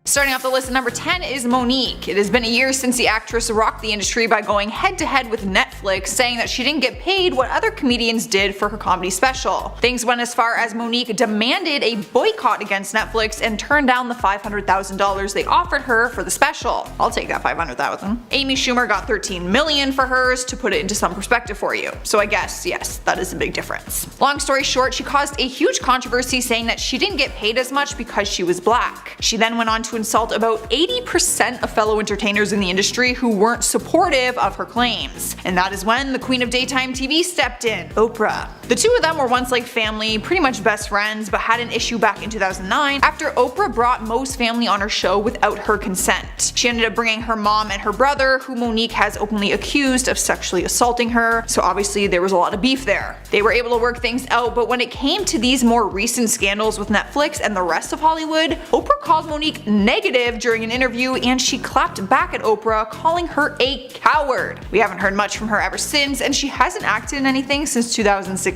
Starting off the list at number 10 is Monique. It has been a year since the actress rocked the industry by going head to head with Netflix, saying that she didn't get paid what other comedians did for her comedy special. Things went as far as Monique demanded a boycott against Netflix and turned down the $500,000 they offered her for the special. I'll take that $500,000. Amy Schumer got $13 million for hers, to put it into some perspective for you. So I guess, yes, that is a big difference. Long story short, she caused a huge controversy saying that she didn't get paid as much because she was black. She then went on to insult about 80% of fellow entertainers in the industry who weren't supportive of her claims. And that is when the queen of daytime TV stepped in, Oprah. The two of them were once like family, pretty much best friends, but had an issue back in 2009 after Oprah brought Mo's family on her show without her consent. She ended up bringing her mom and her brother, who Monique has openly accused of sexually assaulting her, so obviously there was a lot of beef there. They were able to work things out, but when it came to these more recent scandals with Netflix and the rest of Hollywood, Oprah called Monique negative during an interview, and she clapped back at Oprah, calling her a coward. We haven't heard much from her ever since, and she hasn't acted in anything since 2016.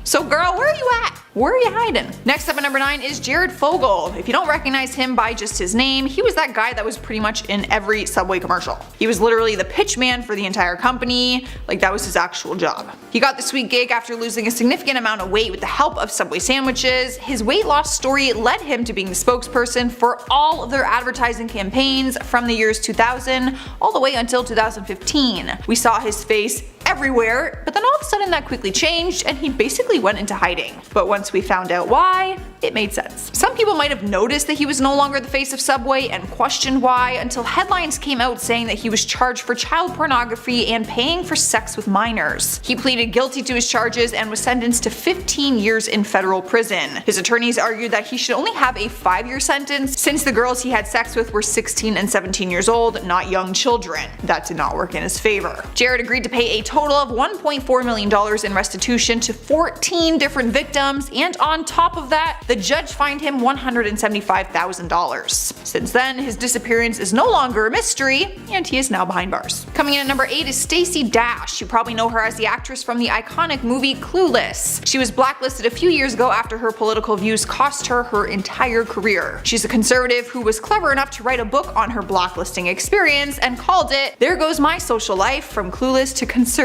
So girl, where are you at? Where are you hiding? Next up at number 9 is Jared Fogle. If you don't recognize him by just his name, he was that guy that was pretty much in every Subway commercial. He was literally the pitch man for the entire company, like that was his actual job. He got the sweet gig after losing a significant amount of weight with the help of Subway sandwiches. His weight loss story led him to being the spokesperson for all of their advertising campaigns from the years 2000 all the way until 2015. We saw his face everywhere, but then all of a sudden that quickly changed and he basically went into hiding. But once we found out why, it made sense. Some people might have noticed that he was no longer the face of Subway and questioned why, until headlines came out saying that he was charged for child pornography and paying for sex with minors. He pleaded guilty to his charges and was sentenced to 15 years in federal prison. His attorneys argued that he should only have a 5-year sentence since the girls he had sex with were 16 and 17 years old, not young children. That did not work in his favor. Jared agreed to pay a total of $1.4 million in restitution to 14 different victims, and on top of that, the judge fined him $175,000. Since then, his disappearance is no longer a mystery, and he is now behind bars. Coming in at number 8 is Stacey Dash. You probably know her as the actress from the iconic movie Clueless. She was blacklisted a few years ago after her political views cost her her entire career. She's a conservative who was clever enough to write a book on her blacklisting experience and called it "There Goes My Social Life From Clueless to Conservative."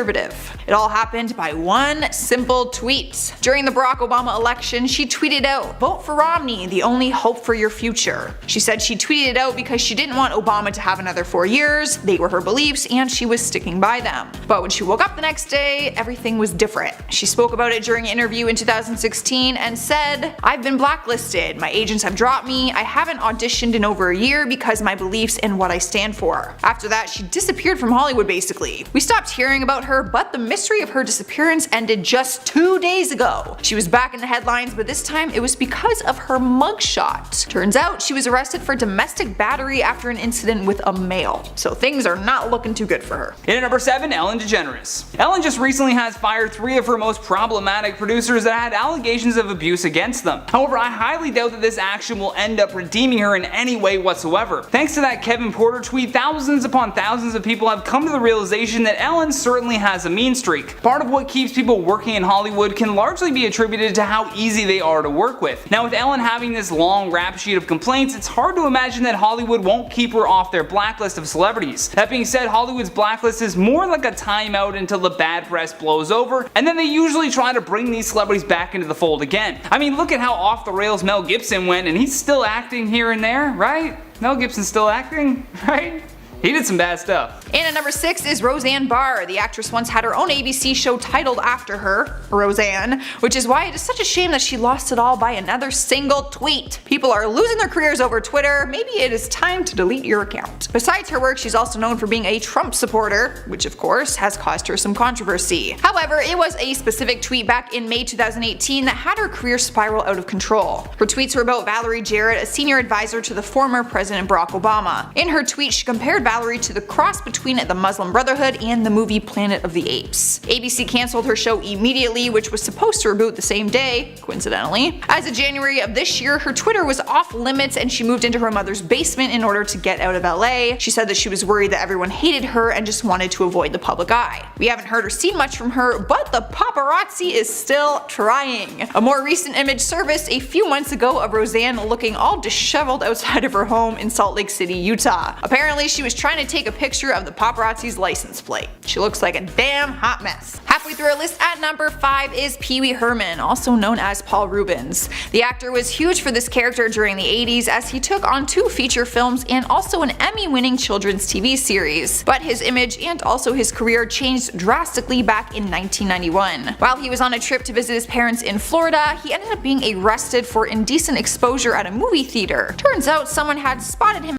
It all happened by one simple tweet. During the Barack Obama election, she tweeted out, "Vote for Romney, the only hope for your future." She said she tweeted it out because she didn't want Obama to have another 4 years, they were her beliefs, and she was sticking by them. But when she woke up the next day, everything was different. She spoke about it during an interview in 2016 and said, "I've been blacklisted, my agents have dropped me, I haven't auditioned in over a year because my beliefs and what I stand for." After that, she disappeared from Hollywood basically. We stopped hearing about her, but the mystery of her disappearance ended just 2 days ago. She was back in the headlines, but this time it was because of her mugshot. Turns out she was arrested for domestic battery after an incident with a male. So things are not looking too good for her. In at number 7, Ellen DeGeneres. Ellen just recently has fired 3 of her most problematic producers that had allegations of abuse against them. However, I highly doubt that this action will end up redeeming her in any way whatsoever. Thanks to that Kevin Porter tweet, thousands upon thousands of people have come to the realization that Ellen certainly has a mean streak. Part of what keeps people working in Hollywood can largely be attributed to how easy they are to work with. Now with Ellen having this long rap sheet of complaints, it's hard to imagine that Hollywood won't keep her off their blacklist of celebrities. That being said, Hollywood's blacklist is more like a timeout until the bad press blows over, and then they usually try to bring these celebrities back into the fold again. I mean, look at how off the rails Mel Gibson went, and he's still acting here and there, right? Mel Gibson's still acting, right? He did some bad stuff. And at number 6 is Roseanne Barr. The actress once had her own ABC show titled after her, Roseanne, which is why it is such a shame that she lost it all by another single tweet. People are losing their careers over Twitter. Maybe it is time to delete your account. Besides her work, she's also known for being a Trump supporter, which of course has caused her some controversy. However, it was a specific tweet back in May 2018 that had her career spiral out of control. Her tweets were about Valerie Jarrett, a senior advisor to the former President Barack Obama. In her tweet, she compared Valerie to the cross between the Muslim Brotherhood and the movie Planet of the Apes. ABC canceled her show immediately, which was supposed to reboot the same day, coincidentally. As of January of this year, her Twitter was off limits and she moved into her mother's basement in order to get out of LA. She said that she was worried that everyone hated her and just wanted to avoid the public eye. We haven't heard or seen much from her, but the paparazzi is still trying. A more recent image surfaced a few months ago of Roseanne looking all disheveled outside of her home in Salt Lake City, Utah. Apparently she was trying to take a picture of the paparazzi's license plate. She looks like a damn hot mess. Halfway through our list at number 5 is Pee Wee Herman, also known as Paul Reubens. The actor was huge for this character during the 80s as he took on 2 feature films and also an Emmy-winning children's TV series. But his image and also his career changed drastically back in 1991. While he was on a trip to visit his parents in Florida, he ended up being arrested for indecent exposure at a movie theater. Turns out someone had spotted him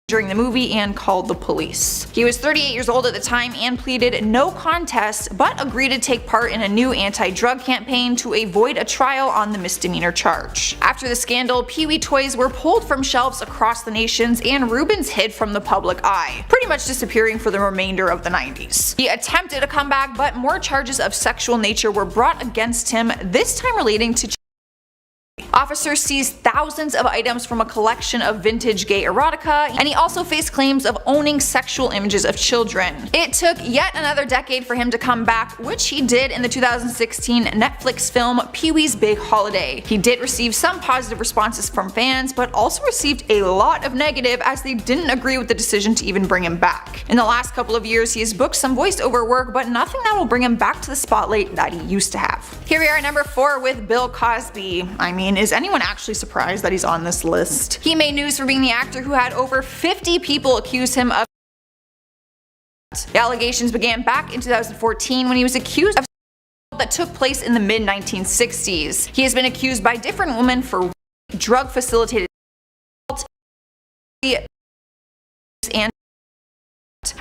during the movie and called the police. He was 38 years old at the time and pleaded no contest, but agreed to take part in a new anti-drug campaign to avoid a trial on the misdemeanor charge. After the scandal, Pee Wee toys were pulled from shelves across the nations and Reubens hid from the public eye, pretty much disappearing for the remainder of the 90s. He attempted a comeback, but more charges of sexual nature were brought against him, this time relating to Officers seized thousands of items from a collection of vintage gay erotica, and he also faced claims of owning sexual images of children. It took yet another decade for him to come back, which he did in the 2016 Netflix film Pee-wee's Big Holiday. He did receive some positive responses from fans, but also received a lot of negative as they didn't agree with the decision to even bring him back. In the last couple of years, he has booked some voiceover work, but nothing that will bring him back to the spotlight that he used to have. Here we are at number 4 with Bill Cosby. I mean, is anyone actually surprised that he's on this list? He made news for being the actor who had over 50 people accuse him of. The allegations began back in 2014 when he was accused of that took place in the mid-1960s. He has been accused by different women for drug facilitated and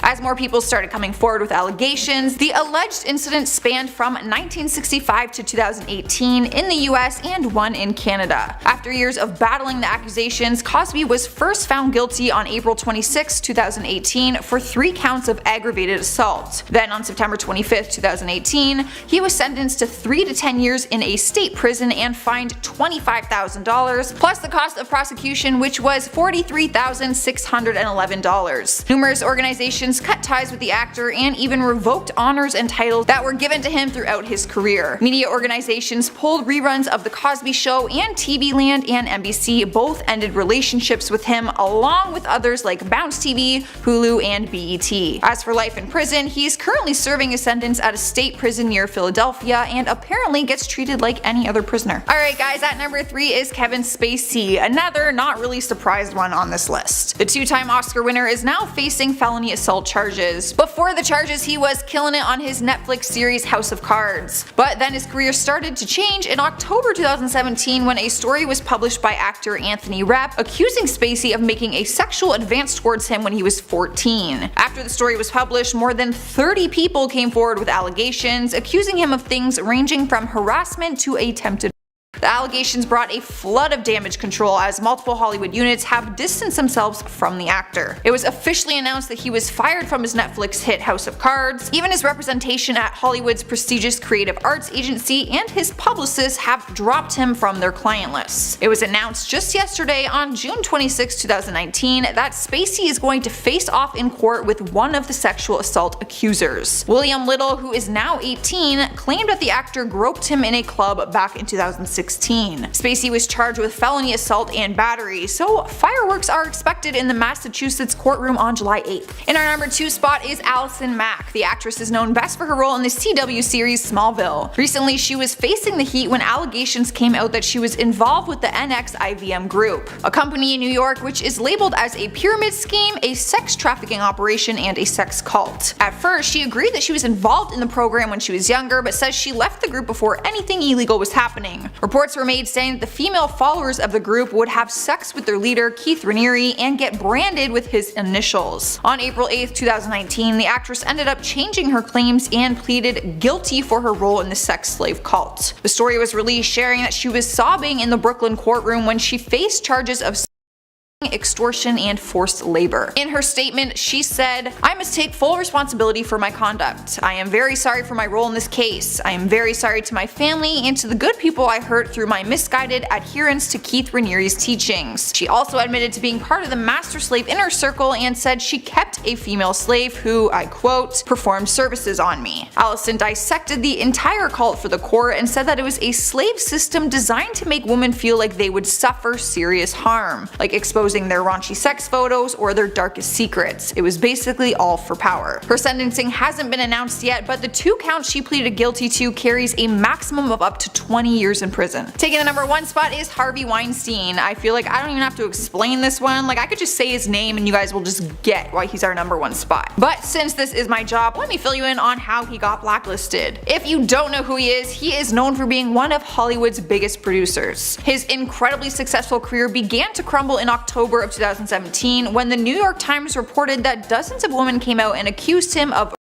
as more people started coming forward with allegations, the alleged incident spanned from 1965 to 2018 in the US and one in Canada. After years of battling the accusations, Cosby was first found guilty on April 26, 2018 for 3 counts of aggravated assault. Then on September 25, 2018, he was sentenced to 3 to 10 years in a state prison and fined $25,000 plus the cost of prosecution, which was $43,611. Numerous organizations cut ties with the actor and even revoked honors and titles that were given to him throughout his career. Media organizations pulled reruns of The Cosby Show, and TV Land and NBC both ended relationships with him, along with others like Bounce TV, Hulu, and BET. As for life in prison, he's currently serving a sentence at a state prison near Philadelphia and apparently gets treated like any other prisoner. Alright guys, at number 3 is Kevin Spacey, another not really surprised one on this list. The 2-time Oscar winner is now facing felony assault charges. Before the charges, he was killing it on his Netflix series House of Cards. But then his career started to change in October 2017 when a story was published by actor Anthony Rapp accusing Spacey of making a sexual advance towards him when he was 14. After the story was published, more than 30 people came forward with allegations, accusing him of things ranging from harassment to attempted. The allegations brought a flood of damage control as multiple Hollywood units have distanced themselves from the actor. It was officially announced that he was fired from his Netflix hit House of Cards. Even his representation at Hollywood's prestigious creative arts agency and his publicists have dropped him from their client lists. It was announced just yesterday on June 26, 2019 that Spacey is going to face off in court with one of the sexual assault accusers. William Little, who is now 18, claimed that the actor groped him in a club back in 2016. Spacey was charged with felony assault and battery, so fireworks are expected in the Massachusetts courtroom on July 8th. In our number 2 spot is Allison Mack. The actress is known best for her role in the CW series Smallville. Recently, she was facing the heat when allegations came out that she was involved with the NXIVM Group, a company in New York which is labeled as a pyramid scheme, a sex trafficking operation, and a sex cult. At first, she agreed that she was involved in the program when she was younger, but says she left the group before anything illegal was happening. Reports were made saying that the female followers of the group would have sex with their leader Keith Raniere and get branded with his initials. On April 8, 2019, the actress ended up changing her claims and pleaded guilty for her role in the sex slave cult. The story was released sharing that she was sobbing in the Brooklyn courtroom when she faced charges of extortion, and forced labor. In her statement, she said, "I must take full responsibility for my conduct. I am very sorry for my role in this case. I am very sorry to my family and to the good people I hurt through my misguided adherence to Keith Raniere's teachings." She also admitted to being part of the master slave inner circle and said she kept a female slave who, I quote, "performed services on me." Allison dissected the entire cult for the court and said that it was a slave system designed to make women feel like they would suffer serious harm, like exposing their raunchy sex photos or their darkest secrets. It was basically all for power. Her sentencing hasn't been announced yet, but the 2 counts she pleaded guilty to carries a maximum of up to 20 years in prison. Taking the number 1 spot is Harvey Weinstein. I feel like I don't even have to explain this one. Like, I could just say his name and you guys will just get why he's our number 1 spot. But since this is my job, let me fill you in on how he got blacklisted. If you don't know who he is known for being one of Hollywood's biggest producers. His incredibly successful career began to crumble in October of 2017 when the New York Times reported that dozens of women came out and accused him of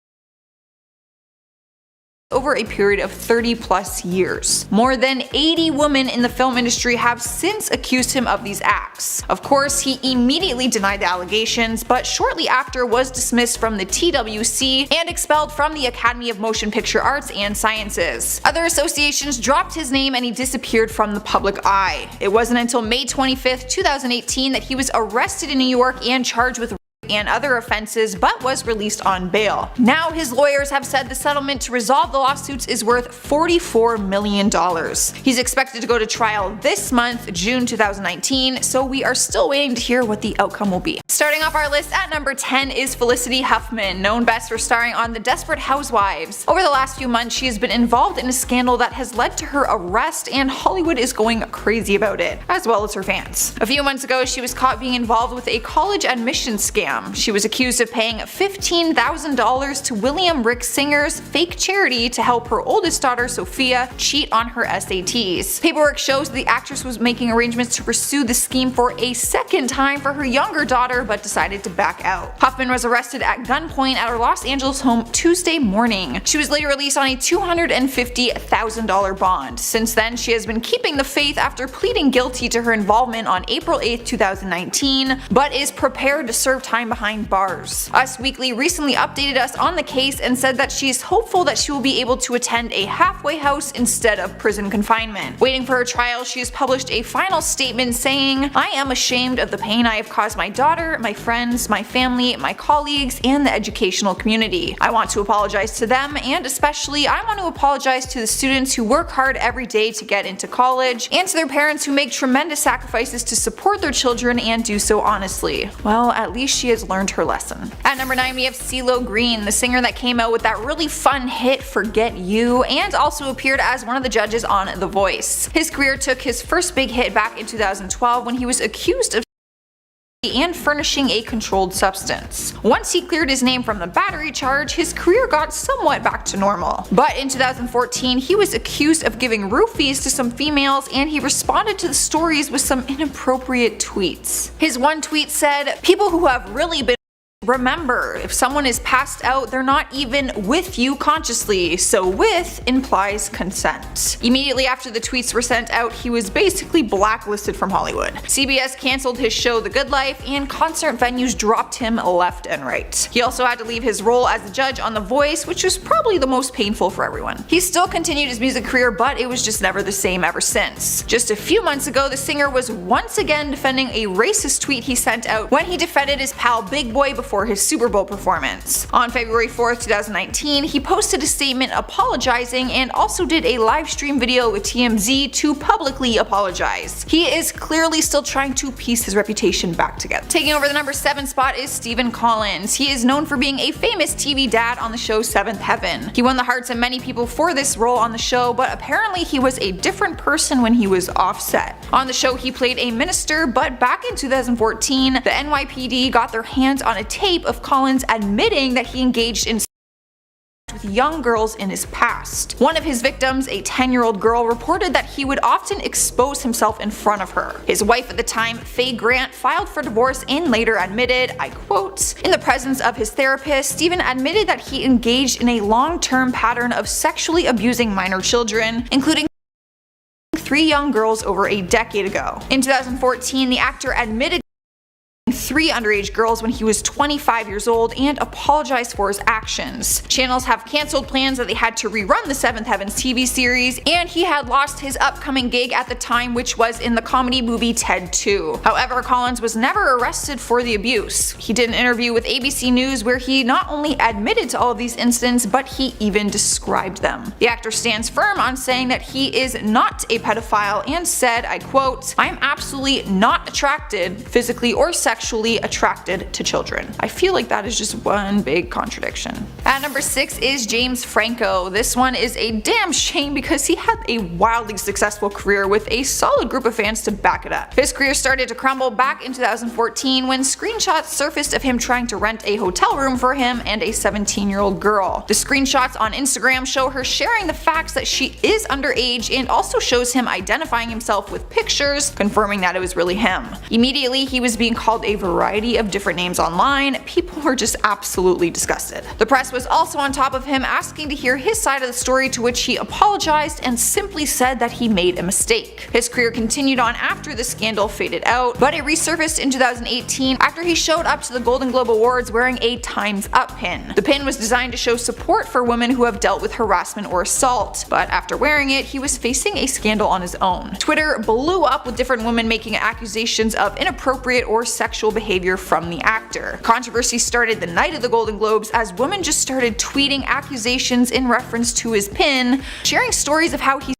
over a period of 30+ years. More than 80 women in the film industry have since accused him of these acts. Of course, he immediately denied the allegations, but shortly after was dismissed from the TWC and expelled from the Academy of Motion Picture Arts and Sciences. Other associations dropped his name and he disappeared from the public eye. It wasn't until May 25th, 2018 that he was arrested in New York and charged with and other offenses, but was released on bail. Now his lawyers have said the settlement to resolve the lawsuits is worth $44 million. He's expected to go to trial this month, June 2019, so we are still waiting to hear what the outcome will be. Starting off our list at number 10 is Felicity Huffman, known best for starring on The Desperate Housewives. Over the last few months, she has been involved in a scandal that has led to her arrest, and Hollywood is going crazy about it, as well as her fans. A few months ago, she was caught being involved with a college admissions scam. She was accused of paying $15,000 to William Rick Singer's fake charity to help her oldest daughter, Sophia, cheat on her SATs. Paperwork shows the actress was making arrangements to pursue the scheme for a second time for her younger daughter, but decided to back out. Huffman was arrested at gunpoint at her Los Angeles home Tuesday morning. She was later released on a $250,000 bond. Since then, she has been keeping the faith after pleading guilty to her involvement on April 8, 2019, but is prepared to serve time behind bars. Us Weekly recently updated us on the case and said that she is hopeful that she will be able to attend a halfway house instead of prison confinement. Waiting for her trial, she has published a final statement saying, "I am ashamed of the pain I have caused my daughter, my friends, my family, my colleagues, and the educational community. I want to apologize to them, and especially I want to apologize to the students who work hard every day to get into college, and to their parents who make tremendous sacrifices to support their children and do so honestly." Well, at least she has learned her lesson. At number 9 we have CeeLo Green, the singer that came out with that really fun hit Forget You and also appeared as one of the judges on The Voice. His career took his first big hit back in 2012 when he was accused of and furnishing a controlled substance. Once he cleared his name from the battery charge, his career got somewhat back to normal. But in 2014, he was accused of giving roofies to some females and he responded to the stories with some inappropriate tweets. His one tweet said, "People who have really been remember, if someone is passed out, they're not even with you consciously, so with implies consent." Immediately after the tweets were sent out, he was basically blacklisted from Hollywood. CBS cancelled his show The Good Life, and concert venues dropped him left and right. He also had to leave his role as a judge on The Voice, which was probably the most painful for everyone. He still continued his music career, but it was just never the same ever since. Just a few months ago, the singer was once again defending a racist tweet he sent out when he defended his pal Big Boy before his Super Bowl performance. On February 4th, 2019, he posted a statement apologizing and also did a live stream video with TMZ to publicly apologize. He is clearly still trying to piece his reputation back together. Taking over the number 7 spot is Stephen Collins. He is known for being a famous TV dad on the show Seventh Heaven. He won the hearts of many people for this role on the show, but apparently he was a different person when he was offset. On the show he played a minister, but back in 2014, the NYPD got their hands on a tape of Collins admitting that he engaged in with young girls in his past. One of his victims, a 10-year-old girl, reported that he would often expose himself in front of her. His wife at the time, Faye Grant, filed for divorce and later admitted, I quote, "In the presence of his therapist, Stephen admitted that he engaged in a long-term pattern of sexually abusing minor children, including 3 young girls over a decade ago." In 2014, the actor admitted 3 underage girls when he was 25 years old and apologized for his actions. Channels have cancelled plans that they had to rerun the Seventh Heavens TV series, and he had lost his upcoming gig at the time, which was in the comedy movie Ted 2. However, Collins was never arrested for the abuse. He did an interview with ABC News where he not only admitted to all of these incidents, but he even described them. The actor stands firm on saying that he is not a pedophile and said, I quote, "I am absolutely not attracted, physically or sexually attracted to children." I feel like that is just one big contradiction. At number 6 is James Franco. This one is a damn shame because he had a wildly successful career with a solid group of fans to back it up. His career started to crumble back in 2014 when screenshots surfaced of him trying to rent a hotel room for him and a 17-year-old girl. The screenshots on Instagram show her sharing the facts that she is underage and also shows him identifying himself with pictures, confirming that it was really him. Immediately, he was being called a variety of different names online. People were just absolutely disgusted. The press was also on top of him, asking to hear his side of the story, to which he apologized and simply said that he made a mistake. His career continued on after the scandal faded out, but it resurfaced in 2018 after he showed up to the Golden Globe Awards wearing a Time's Up pin. The pin was designed to show support for women who have dealt with harassment or assault, but after wearing it, he was facing a scandal on his own. Twitter blew up with different women making accusations of inappropriate or sexual behavior from the actor. Controversy started the night of the Golden Globes as women just started tweeting accusations in reference to his pin, sharing stories of how he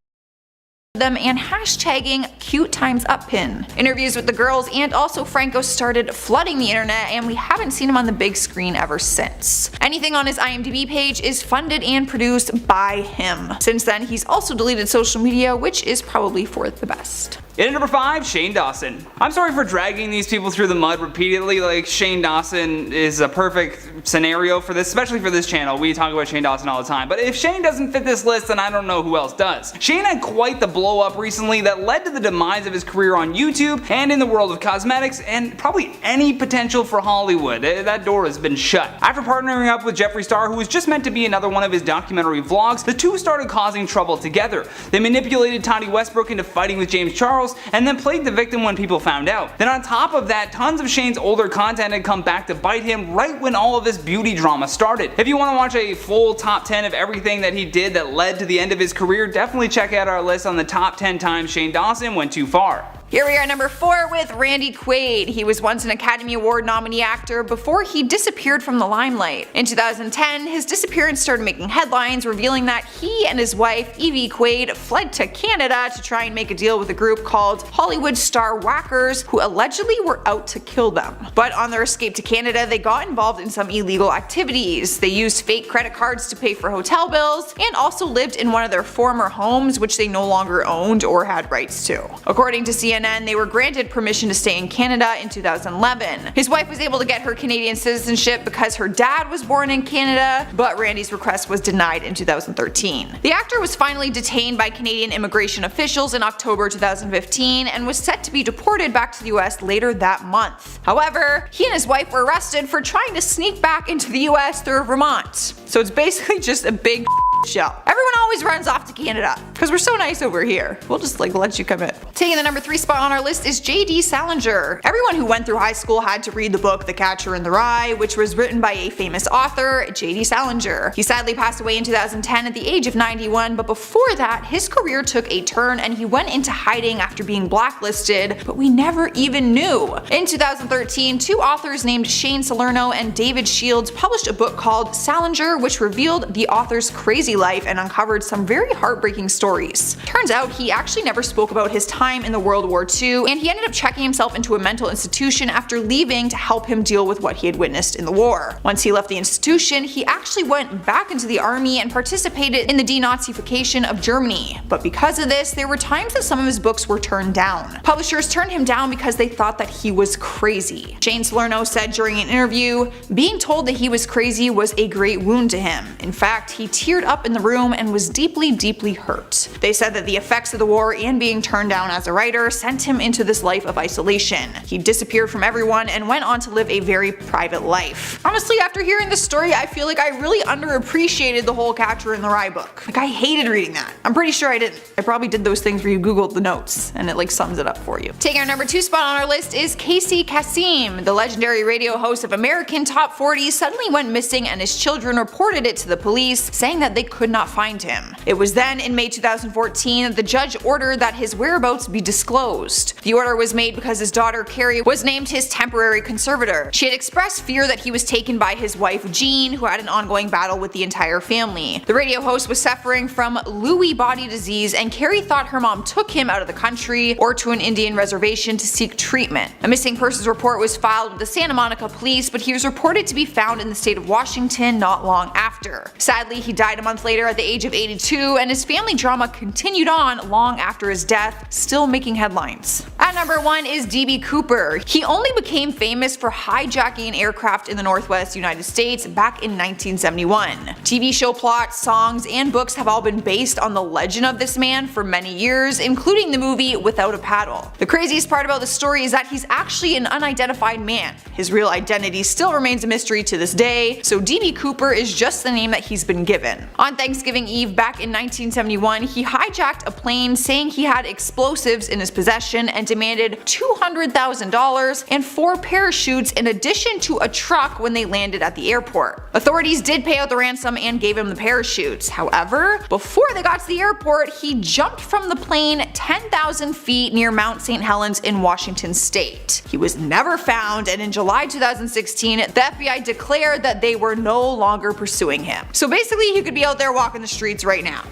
them and hashtagging cute times up pin. Interviews with the girls and also Franco started flooding the internet, and we haven't seen him on the big screen ever since. Anything on his IMDb page is funded and produced by him. Since then, he's also deleted social media, which is probably for the best. In at number 5, Shane Dawson. I'm sorry for dragging these people through the mud repeatedly. Like, Shane Dawson is a perfect scenario for this, especially for this channel. We talk about Shane Dawson all the time. But if Shane doesn't fit this list, then I don't know who else does. Shane had quite the blow up recently that led to the demise of his career on YouTube and in the world of cosmetics and probably any potential for Hollywood. That door has been shut. After partnering up with Jeffree Star, who was just meant to be another one of his documentary vlogs, the two started causing trouble together. They manipulated Tati Westbrook into fighting with James Charles, and then played the victim when people found out. Then on top of that, tons of Shane's older content had come back to bite him right when all of this beauty drama started. If you want to watch a full top 10 of everything that he did that led to the end of his career, definitely check out our list on the top 10 times Shane Dawson went too far. Here we are at number 4 with Randy Quaid. He was once an Academy Award nominee actor before he disappeared from the limelight. In 2010, his disappearance started making headlines, revealing that he and his wife, Evie Quaid, fled to Canada to try and make a deal with a group called Hollywood Star Whackers, who allegedly were out to kill them. But on their escape to Canada, they got involved in some illegal activities. They used fake credit cards to pay for hotel bills, and also lived in one of their former homes, which they no longer owned or had rights to. According to CNN, they were granted permission to stay in Canada in 2011. His wife was able to get her Canadian citizenship because her dad was born in Canada, but Randy's request was denied in 2013. The actor was finally detained by Canadian immigration officials in October 2015 and was set to be deported back to the US later that month. However, he and his wife were arrested for trying to sneak back into the US through Vermont. So it's basically just a big show. Everyone always runs off to Canada because we're so nice over here. We'll just let you come in. Taking the number 3 spot on our list is J.D. Salinger. Everyone who went through high school had to read the book The Catcher in the Rye, which was written by a famous author, J.D. Salinger. He sadly passed away in 2010 at the age of 91, but before that, his career took a turn and he went into hiding after being blacklisted, but we never even knew. In 2013, 2 authors named Shane Salerno and David Shields published a book called Salinger, which revealed the author's crazy life and uncovered some very heartbreaking stories. Turns out he actually never spoke about his time in the World War II, and he ended up checking himself into a mental institution after leaving to help him deal with what he had witnessed in the war. Once he left the institution, he actually went back into the army and participated in the denazification of Germany. But because of this, there were times that some of his books were turned down. Publishers turned him down because they thought that he was crazy. Shane Salerno said during an interview, "Being told that he was crazy was a great wound to him. In fact, he teared up up in the room and was deeply, deeply hurt. They said that the effects of the war and being turned down as a writer sent him into this life of isolation. He disappeared from everyone and went on to live a very private life. Honestly, after hearing this story, I feel like I really underappreciated the whole Catcher in the Rye book. Like, I hated reading that. I'm pretty sure I didn't. I probably did those things where you googled the notes and it like sums it up for you. Taking our number 2 spot on our list is Casey Kasem. The legendary radio host of American Top 40 suddenly went missing and his children reported it to the police, saying that they could not find him. It was then in May 2014 that the judge ordered that his whereabouts be disclosed. The order was made because his daughter Carrie was named his temporary conservator. She had expressed fear that he was taken by his wife Jean, who had an ongoing battle with the entire family. The radio host was suffering from Lewy body disease, and Carrie thought her mom took him out of the country or to an Indian reservation to seek treatment. A missing persons report was filed with the Santa Monica police, but he was reported to be found in the state of Washington not long after. Sadly, he died a month later at the age of 82, and his family drama continued on long after his death, still making headlines. At number 1 is DB Cooper. He only became famous for hijacking an aircraft in the Northwest United States back in 1971. TV show plots, songs, and books have all been based on the legend of this man for many years, including the movie Without a Paddle. The craziest part about the story is that he's actually an unidentified man. His real identity still remains a mystery to this day, so DB Cooper is just the name that he's been given. On Thanksgiving Eve back in 1971, he hijacked a plane saying he had explosives in his possession and demanded $200,000 and 4 parachutes in addition to a truck when they landed at the airport. Authorities did pay out the ransom and gave him the parachutes. However, before they got to the airport, he jumped from the plane 10,000 feet near Mount St. Helens in Washington state. He was never found, and in July 2016, the FBI declared that they were no longer pursuing him. So basically, he could be out there walking the streets right now.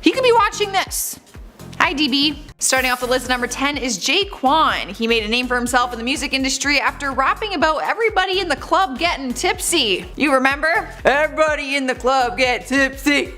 He could be watching this. Hi DB. Starting off the list at number 10 is J-Kwon. He made a name for himself in the music industry after rapping about everybody in the club getting tipsy. You remember? Everybody in the club get tipsy.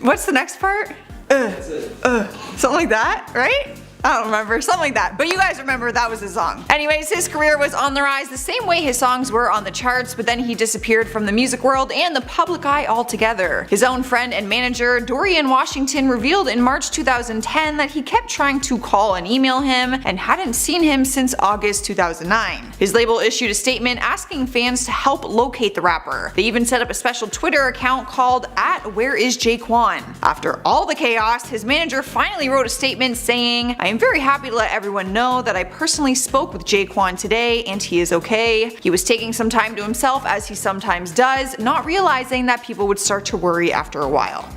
What's the next part? Something like that, right? I don't remember, something like that, but you guys remember that was his song. Anyways, his career was on the rise the same way his songs were on the charts, but then he disappeared from the music world and the public eye altogether. His own friend and manager, Dorian Washington, revealed in March 2010 that he kept trying to call and email him and hadn't seen him since August 2009. His label issued a statement asking fans to help locate the rapper. They even set up a special Twitter account called @WhereIsJaquan. After all the chaos, his manager finally wrote a statement saying, "I am very happy to let everyone know that I personally spoke with J-Kwon today and he is okay. He was taking some time to himself as he sometimes does, not realizing that people would start to worry after a while."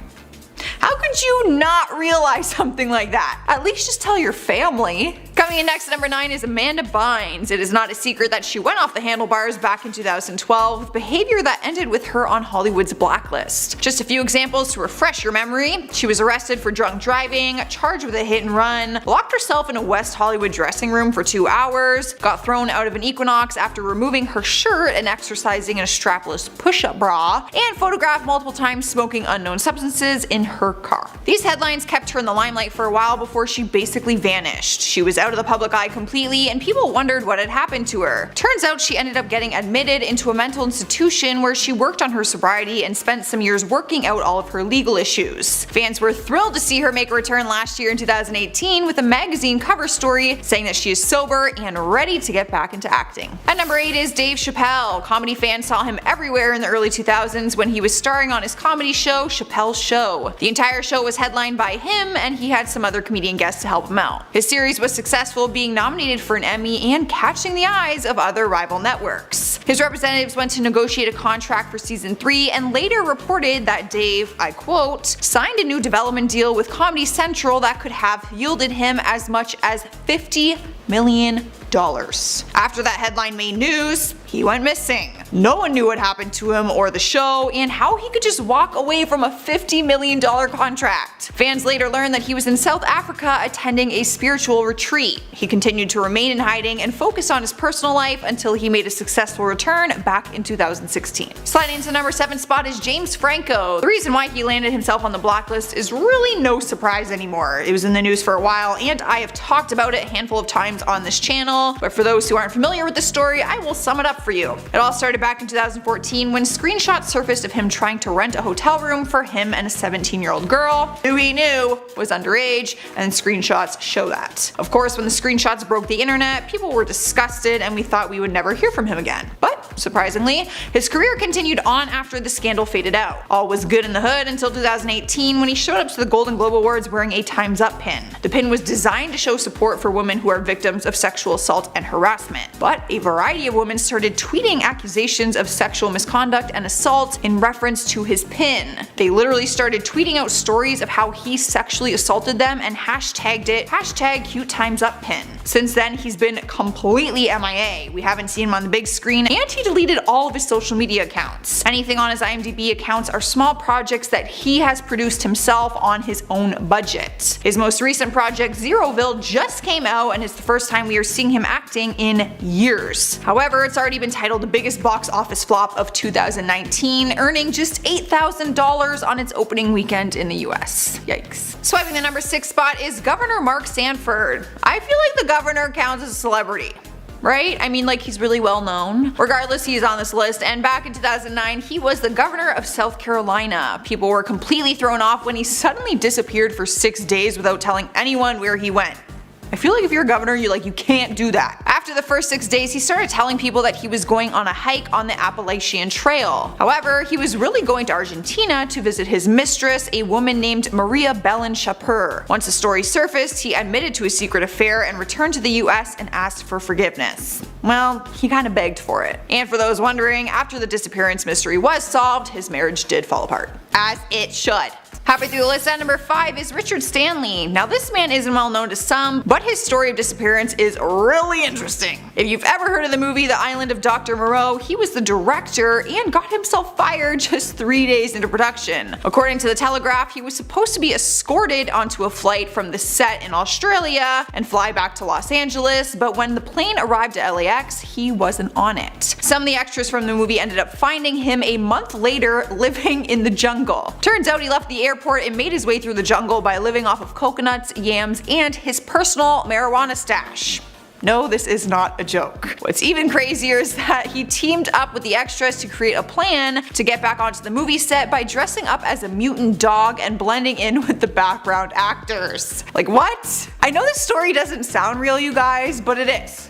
How could you not realize something like that? At least just tell your family. Coming in next at number 9 is Amanda Bynes. It is not a secret that she went off the handlebars back in 2012 with behavior that ended with her on Hollywood's blacklist. Just a few examples to refresh your memory. She was arrested for drunk driving, charged with a hit and run, locked herself in a West Hollywood dressing room for 2 hours, got thrown out of an Equinox after removing her shirt and exercising in a strapless push-up bra, and photographed multiple times smoking unknown substances in her car. These headlines kept her in the limelight for a while before she basically vanished. She was out of the public eye completely, and people wondered what had happened to her. Turns out she ended up getting admitted into a mental institution where she worked on her sobriety and spent some years working out all of her legal issues. Fans were thrilled to see her make a return last year in 2018 with a magazine cover story saying that she is sober and ready to get back into acting. At number 8 is Dave Chappelle. Comedy fans saw him everywhere in the early 2000s when he was starring on his comedy show Chappelle's Show. The entire show was headlined by him, and he had some other comedian guests to help him out. His series was successful, being nominated for an Emmy and catching the eyes of other rival networks. His representatives went to negotiate a contract for season 3 and later reported that Dave, I quote, signed a new development deal with Comedy Central that could have yielded him as much as $50 million. After that headline made news, he went missing. No one knew what happened to him or the show, and how he could just walk away from a $50 million contract. Fans later learned that he was in South Africa attending a spiritual retreat. He continued to remain in hiding and focus on his personal life until he made a successful return back in 2016. Sliding into the number 7 spot is James Franco. The reason why he landed himself on the blacklist is really no surprise anymore. It was in the news for a while, and I have talked about it a handful of times on this channel, but for those who aren't familiar with the story, I will sum it up for you. It all started back in 2014 when screenshots surfaced of him trying to rent a hotel room for him and a 17-year-old girl who he knew was underage, and screenshots show that. Of course, when the screenshots broke the internet, people were disgusted and we thought we would never hear from him again. But surprisingly, his career continued on after the scandal faded out. All was good in the hood until 2018 when he showed up to the Golden Globe Awards wearing a Time's Up pin. The pin was designed to show support for women who are victims of sexual assault and harassment. But a variety of women started tweeting accusations of sexual misconduct and assault in reference to his pin. They literally started tweeting out stories of how he sexually assaulted them and hashtagged it #CuteTimesUpPin. Since then, he's been completely MIA. We haven't seen him on the big screen, and he deleted all of his social media accounts. Anything on his IMDb accounts are small projects that he has produced himself on his own budget. His most recent project, Zeroville, just came out, and it's the first time we are seeing him acting in years. However, it's already been titled the biggest box office flop of 2019, earning just $8,000 on its opening weekend in the US. Yikes. Swiping the number 6 spot is Governor Mark Sanford. I feel like the governor counts as a celebrity, right? I mean, like, he's really well known. Regardless, he's on this list, and back in 2009, he was the governor of South Carolina. People were completely thrown off when he suddenly disappeared for 6 days without telling anyone where he went. I feel like if you're a governor, you can't do that. After the first 6 days, he started telling people that he was going on a hike on the Appalachian Trail. However, he was really going to Argentina to visit his mistress, a woman named Maria Belén Chapur. Once the story surfaced, he admitted to his secret affair and returned to the US and asked for forgiveness. Well, he kinda begged for it. And for those wondering, after the disappearance mystery was solved, his marriage did fall apart. As it should. Halfway through the list at number 5 is Richard Stanley. Now, this man isn't well known to some, but his story of disappearance is really interesting. If you've ever heard of the movie The Island of Dr. Moreau, he was the director and got himself fired just 3 days into production. According to the Telegraph, he was supposed to be escorted onto a flight from the set in Australia and fly back to Los Angeles, but when the plane arrived at LAX, he wasn't on it. Some of the extras from the movie ended up finding him a month later living in the jungle. Turns out he left the airport and made his way through the jungle by living off of coconuts, yams, and his personal marijuana stash. No, this is not a joke. What's even crazier is that he teamed up with the extras to create a plan to get back onto the movie set by dressing up as a mutant dog and blending in with the background actors. Like, what? I know this story doesn't sound real, you guys, but it is.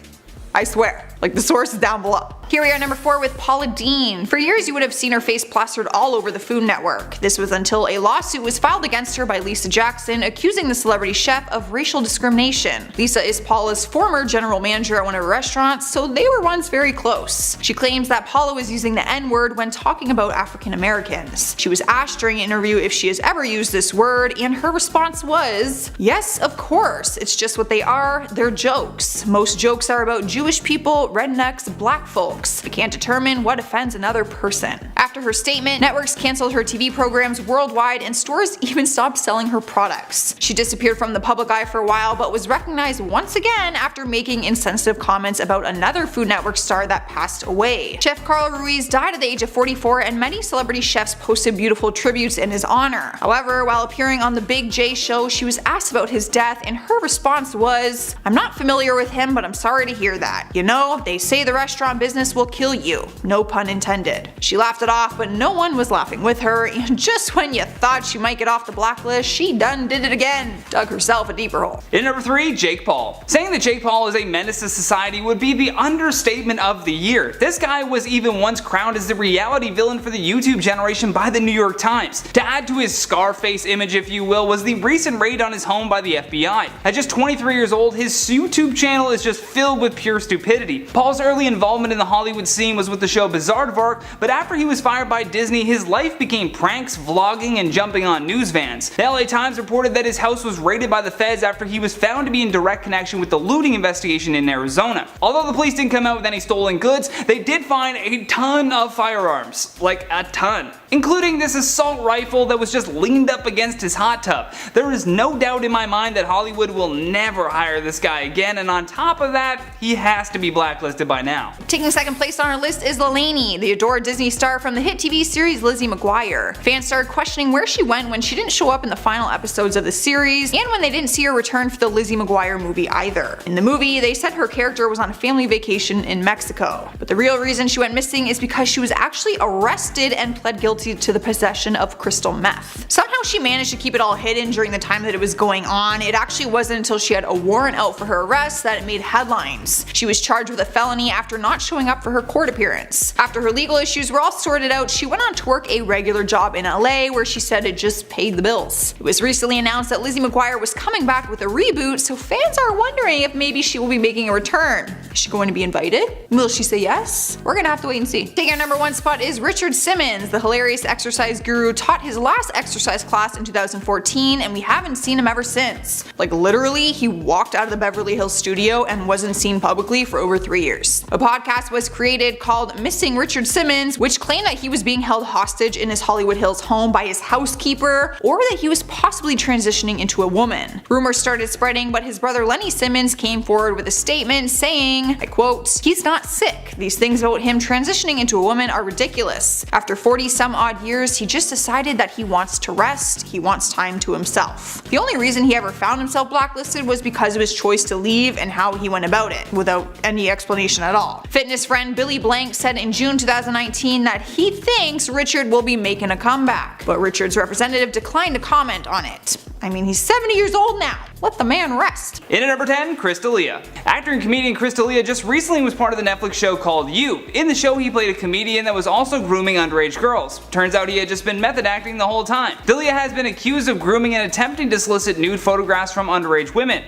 I swear. The source is down below. Here we are, number 4, with Paula Deen. For years you would have seen her face plastered all over the Food Network. This was until a lawsuit was filed against her by Lisa Jackson, accusing the celebrity chef of racial discrimination. Lisa is Paula's former general manager at one of her restaurants, so they were once very close. She claims that Paula was using the N-word when talking about African Americans. She was asked during an interview if she has ever used this word, and her response was, "Yes, of course. It's just what they are. They're jokes. Most jokes are about Jewish people, rednecks, black folks. I can't determine what offends another person." After her statement, networks canceled her TV programs worldwide and stores even stopped selling her products. She disappeared from the public eye for a while, but was recognized once again after making insensitive comments about another Food Network star that passed away. Chef Carl Ruiz died at the age of 44, and many celebrity chefs posted beautiful tributes in his honor. However, while appearing on the Big J show, she was asked about his death, and her response was, "I'm not familiar with him, but I'm sorry to hear that. You know, they say the restaurant business will kill you. No pun intended." She laughed it off, but no one was laughing with her, and just when you thought she might get off the blacklist, she done did it again. Dug herself a deeper hole. In number 3, Jake Paul. Saying that Jake Paul is a menace to society would be the understatement of the year. This guy was even once crowned as the reality villain for the YouTube generation by the New York Times. To add to his Scarface image, if you will, was the recent raid on his home by the FBI. At just 23 years old, his YouTube channel is just filled with pure stupidity. Paul's early involvement in the Hollywood scene was with the show Bizaardvark, but after he was fired by Disney, his life became pranks, vlogging, and jumping on news vans. The LA Times reported that his house was raided by the feds after he was found to be in direct connection with the looting investigation in Arizona. Although the police didn't come out with any stolen goods, they did find a ton of firearms. Like a ton. Including this assault rifle that was just leaned up against his hot tub. There is no doubt in my mind that Hollywood will never hire this guy again, and on top of that, he has to be blacklisted by now. Taking second place on our list is Lelaine, the adored Disney star from the hit TV series Lizzie McGuire. Fans started questioning where she went when she didn't show up in the final episodes of the series, and when they didn't see her return for the Lizzie McGuire movie either. In the movie, they said her character was on a family vacation in Mexico, but the real reason she went missing is because she was actually arrested and pled guilty to the possession of crystal meth. Somehow she managed to keep it all hidden during the time that it was going on. It actually wasn't until she had a warrant out for her arrest that it made headlines. She was charged with a felony after not showing up for her court appearance. After her legal issues were all sorted out, she went on to work a regular job in LA where she said it just paid the bills. It was recently announced that Lizzie McGuire was coming back with a reboot, so fans are wondering if maybe she will be making a return. Is she going to be invited? Will she say yes? We're gonna have to wait and see. Taking our number 1 spot is Richard Simmons. The hilarious exercise guru taught his last exercise class in 2014, and we haven't seen him ever since. Like literally, he walked out of the Beverly Hills studio and wasn't seen publicly for over 3 years. A podcast was created called Missing Richard Simmons, which claimed that he was being held hostage in his Hollywood Hills home by his housekeeper, or that he was possibly transitioning into a woman. Rumors started spreading, but his brother Lenny Simmons came forward with a statement saying, I quote, "He's not sick. These things about him transitioning into a woman are ridiculous. After 40 some odd years, he just decided that he wants to rest, he wants time to himself." The only reason he ever found himself blacklisted was because of his choice to leave and how he went about it, without any explanation at all. Fitness friend Billy Blank said in June 2019 that he thinks Richard will be making a comeback, but Richard's representative declined to comment on it. I mean, he's 70 years old now. Let the man rest. In at number 10, Chris D'Elia. Actor and comedian Chris D'Elia just recently was part of the Netflix show called You. In the show, he played a comedian that was also grooming underage girls. Turns out he had just been method acting the whole time. D'Elia has been accused of grooming and attempting to solicit nude photographs from underage women.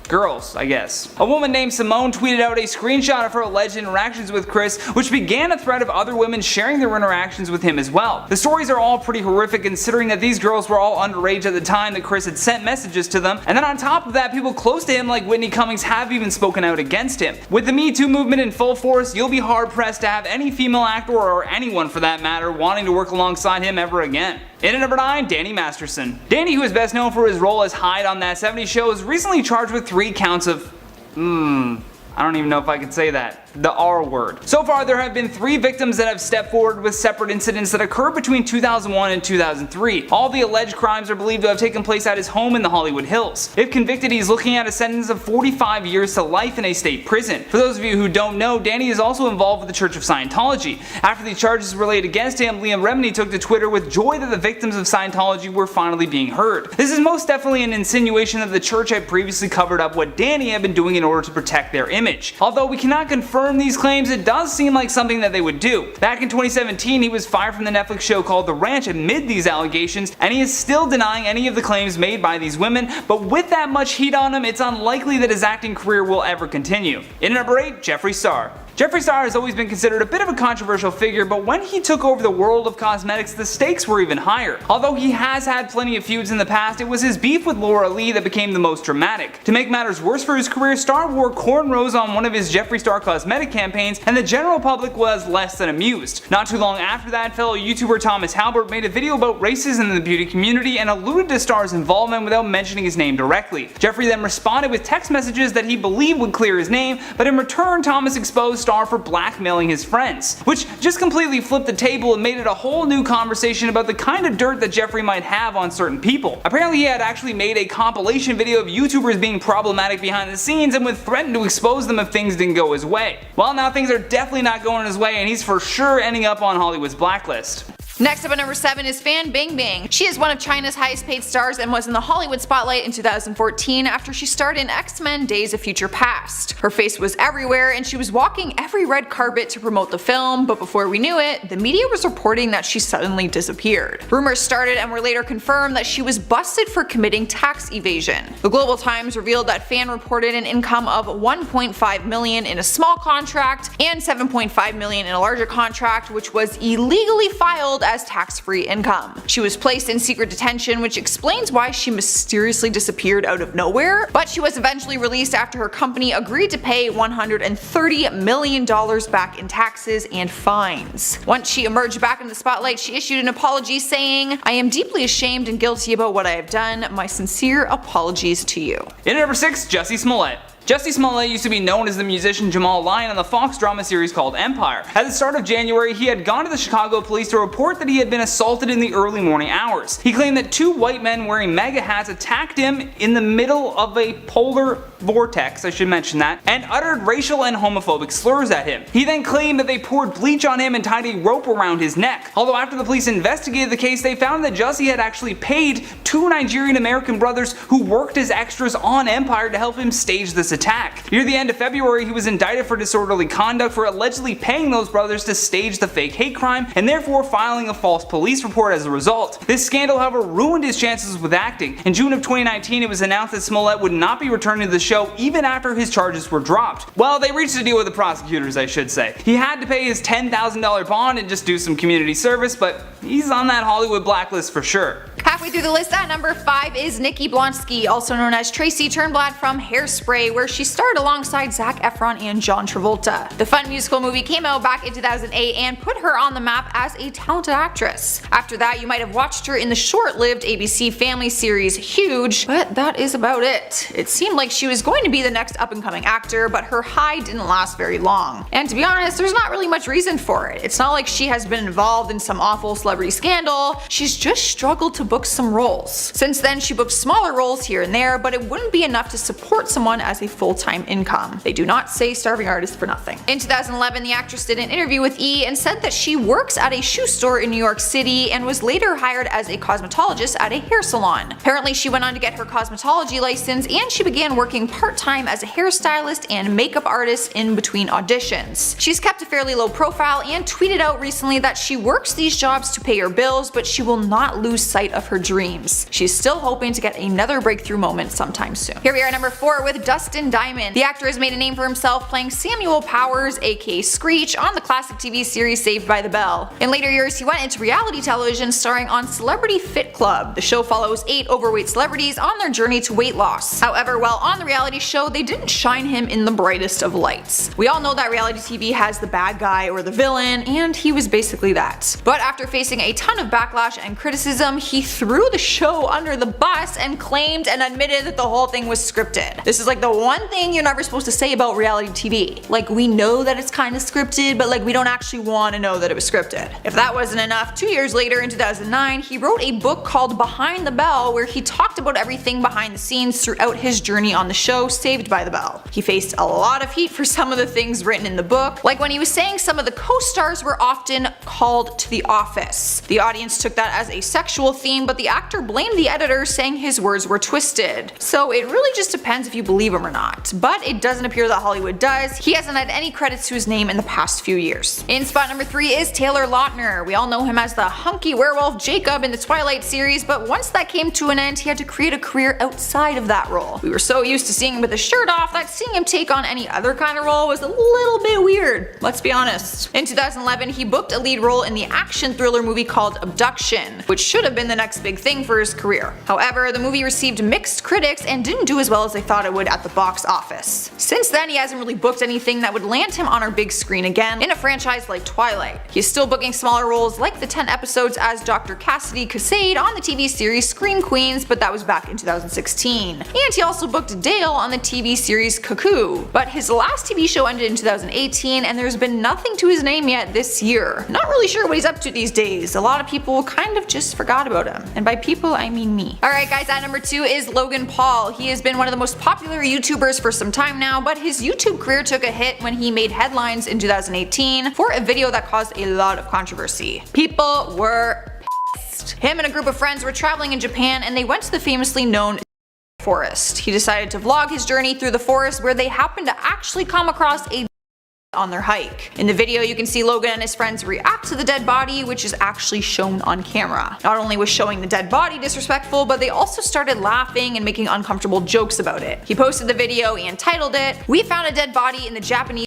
Girls, I guess. A woman named Simone tweeted out a screenshot of her alleged interactions with Chris, which began a thread of other women sharing their interactions with him as well. The stories are all pretty horrific considering that these girls were all underage at the time that Chris had sent messages to them, and then on top of that, people close to him like Whitney Cummings have even spoken out against him. With the Me Too movement in full force, you'll be hard pressed to have any female actor, or anyone for that matter, wanting to work alongside him ever again. In at number 9, Danny Masterson. Danny, who is best known for his role as Hyde on That 70s Show, is recently charged with 3 counts of I don't even know if I could say that. The R word. So far, there have been 3 victims that have stepped forward with separate incidents that occurred between 2001 and 2003. All the alleged crimes are believed to have taken place at his home in the Hollywood Hills. If convicted, he's looking at a sentence of 45 years to life in a state prison. For those of you who don't know, Danny is also involved with the Church of Scientology. After the charges were laid against him, Liam Remini took to Twitter with joy that the victims of Scientology were finally being heard. This is most definitely an insinuation that the church had previously covered up what Danny had been doing in order to protect their image. Although we cannot confirm these claims, it does seem like something that they would do. Back in 2017, he was fired from the Netflix show called The Ranch amid these allegations, and he is still denying any of the claims made by these women, but with that much heat on him, it's unlikely that his acting career will ever continue. In at number 8, Jeffree Star. Jeffree Star has always been considered a bit of a controversial figure, but when he took over the world of cosmetics, the stakes were even higher. Although he has had plenty of feuds in the past, it was his beef with Laura Lee that became the most dramatic. To make matters worse for his career, Star wore cornrows on one of his Jeffree Star cosmetic campaigns, and the general public was less than amused. Not too long after that, fellow YouTuber Thomas Halbert made a video about racism in the beauty community and alluded to Star's involvement without mentioning his name directly. Jeffree then responded with text messages that he believed would clear his name, but in return, Thomas exposed Star for blackmailing his friends, which just completely flipped the table and made it a whole new conversation about the kind of dirt that Jeffree might have on certain people. Apparently he had actually made a compilation video of YouTubers being problematic behind the scenes and would threaten to expose them if things didn't go his way. Well, now things are definitely not going his way, and he's for sure ending up on Hollywood's blacklist. Next up at number 7 is Fan Bingbing. She is one of China's highest paid stars and was in the Hollywood spotlight in 2014 after she starred in X-Men Days of Future Past. Her face was everywhere and she was walking every red carpet to promote the film, but before we knew it, the media was reporting that she suddenly disappeared. Rumors started and were later confirmed that she was busted for committing tax evasion. The Global Times revealed that Fan reported an income of $1.5 million in a small contract and $7.5 million in a larger contract, which was illegally filed as tax-free income. She was placed in secret detention, which explains why she mysteriously disappeared out of nowhere, but she was eventually released after her company agreed to pay $130 million back in taxes and fines. Once she emerged back in the spotlight, she issued an apology saying, "I am deeply ashamed and guilty about what I have done. My sincere apologies to you." In at number 6, Jussie Smollett. Jussie Smollett used to be known as the musician Jamal Lyon on the Fox drama series called Empire. At the start of January, he had gone to the Chicago police to report that he had been assaulted in the early morning hours. He claimed that two white men wearing MAGA hats attacked him in the middle of a polar vortex, I should mention that, and uttered racial and homophobic slurs at him. He then claimed that they poured bleach on him and tied a rope around his neck. Although after the police investigated the case, they found that Jussie had actually paid two Nigerian American brothers who worked as extras on Empire to help him stage this attack. Near the end of February, he was indicted for disorderly conduct for allegedly paying those brothers to stage the fake hate crime and therefore filing a false police report as a result. This scandal, however, ruined his chances with acting. In June of 2019, it was announced that Smollett would not be returning to the show even after his charges were dropped. Well, they reached a deal with the prosecutors, I should say. He had to pay his $10,000 bond and just do some community service, but he's on that Hollywood blacklist for sure. Halfway through the list at number 5 is Nikki Blonsky, also known as Tracy Turnblad from Hairspray, where she starred alongside Zac Efron and John Travolta. The fun musical movie came out back in 2008 and put her on the map as a talented actress. After that, you might have watched her in the short-lived ABC Family series Huge, but that is about it. It seemed like she was going to be the next up-and-coming actor, but her high didn't last very long. And to be honest, there's not really much reason for it. It's not like she has been involved in some awful celebrity scandal, she's just struggled to book some roles. Since then, she booked smaller roles here and there, but it wouldn't be enough to support someone as a full-time income. They do not say starving artist for nothing. In 2011, the actress did an interview with E! And said that she works at a shoe store in New York City and was later hired as a cosmetologist at a hair salon. Apparently, she went on to get her cosmetology license and she began working part-time as a hairstylist and makeup artist in between auditions. She's kept a fairly low profile and tweeted out recently that she works these jobs to pay her bills, but she will not lose sight of her dreams. She's still hoping to get another breakthrough moment sometime soon. Here we are at number 4 with Dustin Diamond. The actor has made a name for himself playing Samuel Powers, aka Screech, on the classic TV series Saved by the Bell. In later years, he went into reality television starring on Celebrity Fit Club. The show follows 8 overweight celebrities on their journey to weight loss. However, while on the reality show, they didn't shine him in the brightest of lights. We all know that reality TV has the bad guy or the villain, and he was basically that. But after facing a ton of backlash and criticism, he threw the show under the bus and claimed and admitted that the whole thing was scripted. This is like the one thing you're never supposed to say about reality TV. Like, we know that it's kind of scripted, but like we don't actually want to know that it was scripted. If that wasn't enough, 2 years later in 2009, he wrote a book called Behind the Bell where he talked about everything behind the scenes throughout his journey on the show Saved by the Bell. He faced a lot of heat for some of the things written in the book, like when he was saying some of the co-stars were often called to the office. The audience took that as a sexual theme, but the actor blamed the editor, saying his words were twisted. So it really just depends if you believe him or not. But it doesn't appear that Hollywood does. He hasn't had any credits to his name in the past few years. In spot number 3 is Taylor Lautner. We all know him as the hunky werewolf Jacob in the Twilight series, but once that came to an end, he had to create a career outside of that role. We were so used to seeing him with his shirt off that seeing him take on any other kind of role was a little bit weird. Let's be honest. In 2011, he booked a lead role in the action thriller movie called Abduction, which should have been the next big thing for his career. However, the movie received mixed critics and didn't do as well as they thought it would at the box office. Since then, he hasn't really booked anything that would land him on our big screen again in a franchise like Twilight. He's still booking smaller roles like the 10 episodes as Dr. Cassidy Casade on the TV series Scream Queens, but that was back in 2016. And he also booked Dale on the TV series Cuckoo. But his last TV show ended in 2018 and there's been nothing to his name yet this year. Not really sure what he's up to these days. A lot of people kind of just forgot about him. And by people, I mean me. Alright guys, at number 2 is Logan Paul. He has been one of the most popular YouTubers for some time now, but his YouTube career took a hit when he made headlines in 2018 for a video that caused a lot of controversy. People were pissed. Him and a group of friends were traveling in Japan and they went to the famously known forest. He decided to vlog his journey through the forest where they happened to actually come across a on their hike. In the video, you can see Logan and his friends react to the dead body, which is actually shown on camera. Not only was showing the dead body disrespectful, but they also started laughing and making uncomfortable jokes about it. He posted the video and titled it, "We found a dead body in the Japanese."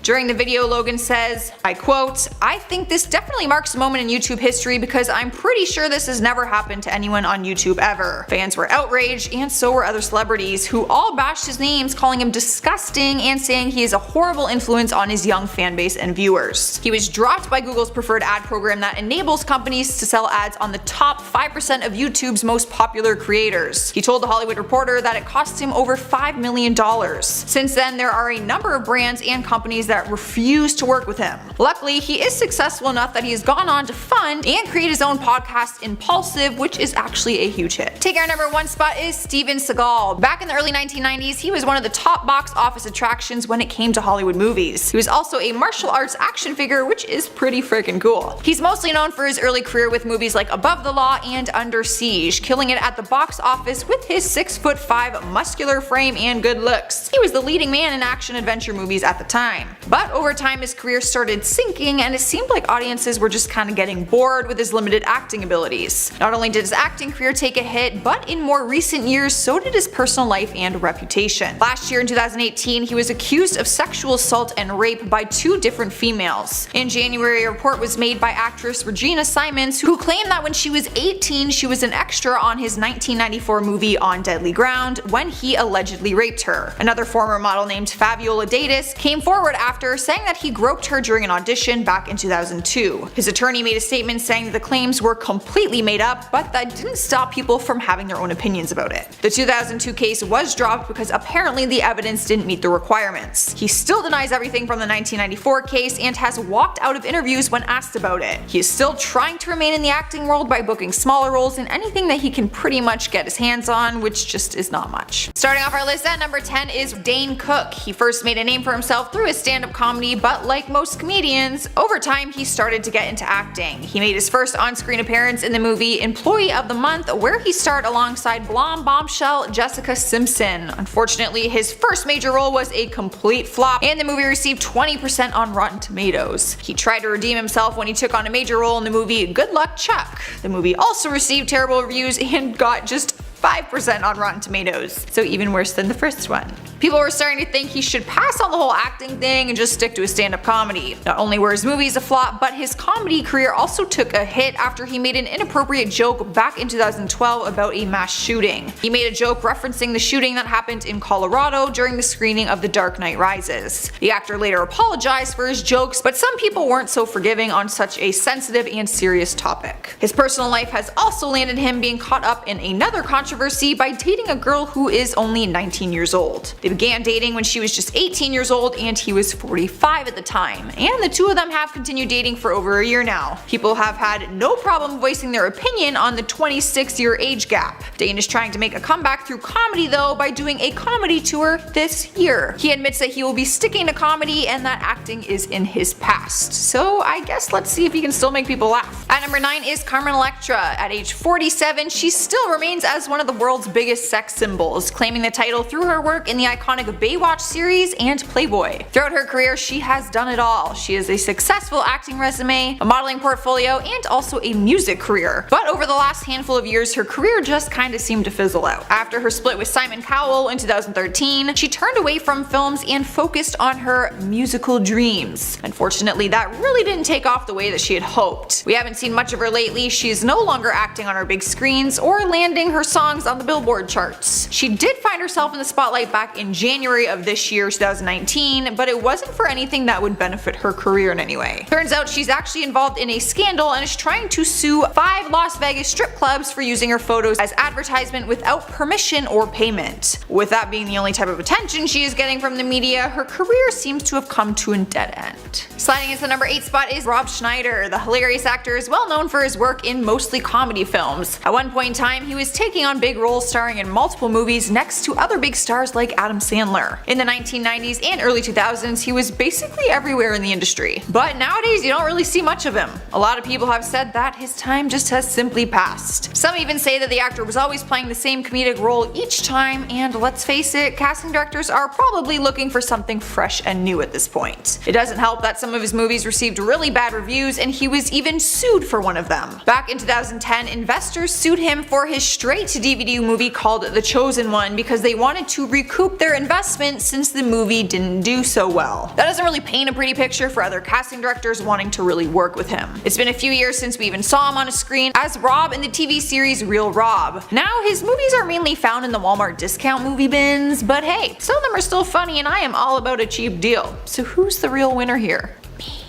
During the video, Logan says, I quote, "I think this definitely marks a moment in YouTube history because I'm pretty sure this has never happened to anyone on YouTube ever." Fans were outraged, and so were other celebrities, who all bashed his names, calling him disgusting and saying he is a horrible influence on his young fan base and viewers. He was dropped by Google's preferred ad program that enables companies to sell ads on the top 5% of YouTube's most popular creators. He told The Hollywood Reporter that it cost him over $5 million. Since then, there are a number of brands and companies that refuse to work with him. Luckily, he is successful enough that he has gone on to fund and create his own podcast, Impulsive, which is actually a huge hit. Taking our number 1 spot is Steven Seagal. Back in the early 1990s, he was one of the top box office attractions when it came to Hollywood movies. He was also a martial arts action figure, which is pretty freaking cool. He's mostly known for his early career with movies like Above the Law and Under Siege, killing it at the box office with his 6'5" muscular frame and good looks. He was the leading man in action-adventure movies at the time. But over time, his career started sinking, and it seemed like audiences were just kind of getting bored with his limited acting abilities. Not only did his acting career take a hit, but in more recent years, so did his personal life and reputation. Last year in 2018, he was accused of sexual assault and rape by 2 different females. In January, a report was made by actress Regina Simons, who claimed that when she was 18, she was an extra on his 1994 movie On Deadly Ground when he allegedly raped her. Another former model named Fabiola Datis came forward after, saying that he groped her during an audition back in 2002. His attorney made a statement saying that the claims were completely made up, but that didn't stop people from having their own opinions about it. The 2002 case was dropped because apparently the evidence didn't meet the requirements. He still denies everything from the 1994 case and has walked out of interviews when asked about it. He is still trying to remain in the acting world by booking smaller roles in anything that he can pretty much get his hands on, which just is not much. Starting off our list at number 10 is Dane Cook. He first made a name for himself through his stand-up comedy, but like most comedians, over time he started to get into acting. He made his first on-screen appearance in the movie Employee of the Month, where he starred alongside blonde bombshell Jessica Simpson. Unfortunately, his first major role was a complete flop, and the movie received 20% on Rotten Tomatoes. He tried to redeem himself when he took on a major role in the movie Good Luck Chuck. The movie also received terrible reviews and got just 5% on Rotten Tomatoes, so even worse than the first one. People were starting to think he should pass on the whole acting thing and just stick to his stand-up comedy. Not only were his movies a flop, but his comedy career also took a hit after he made an inappropriate joke back in 2012 about a mass shooting. He made a joke referencing the shooting that happened in Colorado during the screening of The Dark Knight Rises. The actor later apologized for his jokes, but some people weren't so forgiving on such a sensitive and serious topic. His personal life has also landed him being caught up in another controversy by dating a girl who is only 19 years old. They began dating when she was just 18 years old and he was 45 at the time, and the two of them have continued dating for over a year now. People have had no problem voicing their opinion on the 26-year age gap. Dane is trying to make a comeback through comedy though by doing a comedy tour this year. He admits that he will be sticking to comedy and that acting is in his past. So I guess let's see if he can still make people laugh. At number 9 is Carmen Electra. At age 47, she still remains as one of the world's biggest sex symbols, claiming the title through her work in the iconic Baywatch series and Playboy. Throughout her career, she has done it all. She has a successful acting resume, a modeling portfolio, and also a music career. But over the last handful of years, her career just kinda seemed to fizzle out. After her split with Simon Cowell in 2013, she turned away from films and focused on her musical dreams. Unfortunately, that really didn't take off the way that she had hoped. We haven't seen much of her lately. She is no longer acting on our big screens or landing her songs on the Billboard charts. She did find herself in the spotlight back in January of this year, 2019, but it wasn't for anything that would benefit her career in any way. Turns out she's actually involved in a scandal and is trying to sue 5 Las Vegas strip clubs for using her photos as advertisement without permission or payment. With that being the only type of attention she is getting from the media, her career seems to have come to a dead end. Sliding into the number 8 spot is Rob Schneider. The hilarious actor is well known for his work in mostly comedy films. At one point in time, he was taking on big roles starring in multiple movies next to other big stars like Adam Sandler. In the 1990s and early 2000s, he was basically everywhere in the industry. But nowadays, you don't really see much of him. A lot of people have said that his time just has simply passed. Some even say that the actor was always playing the same comedic role each time, and let's face it, casting directors are probably looking for something fresh and new at this point. It doesn't help that some of his movies received really bad reviews, and he was even sued for one of them. Back in 2010, investors sued him for his straight-to-DVD movie called The Chosen One because they wanted to recoup their their investment since the movie didn't do so well. That doesn't really paint a pretty picture for other casting directors wanting to really work with him. It's been a few years since we even saw him on a screen as Rob in the TV series Real Rob. Now his movies are mainly found in the Walmart discount movie bins, but hey, some of them are still funny and I am all about a cheap deal. So who's the real winner here?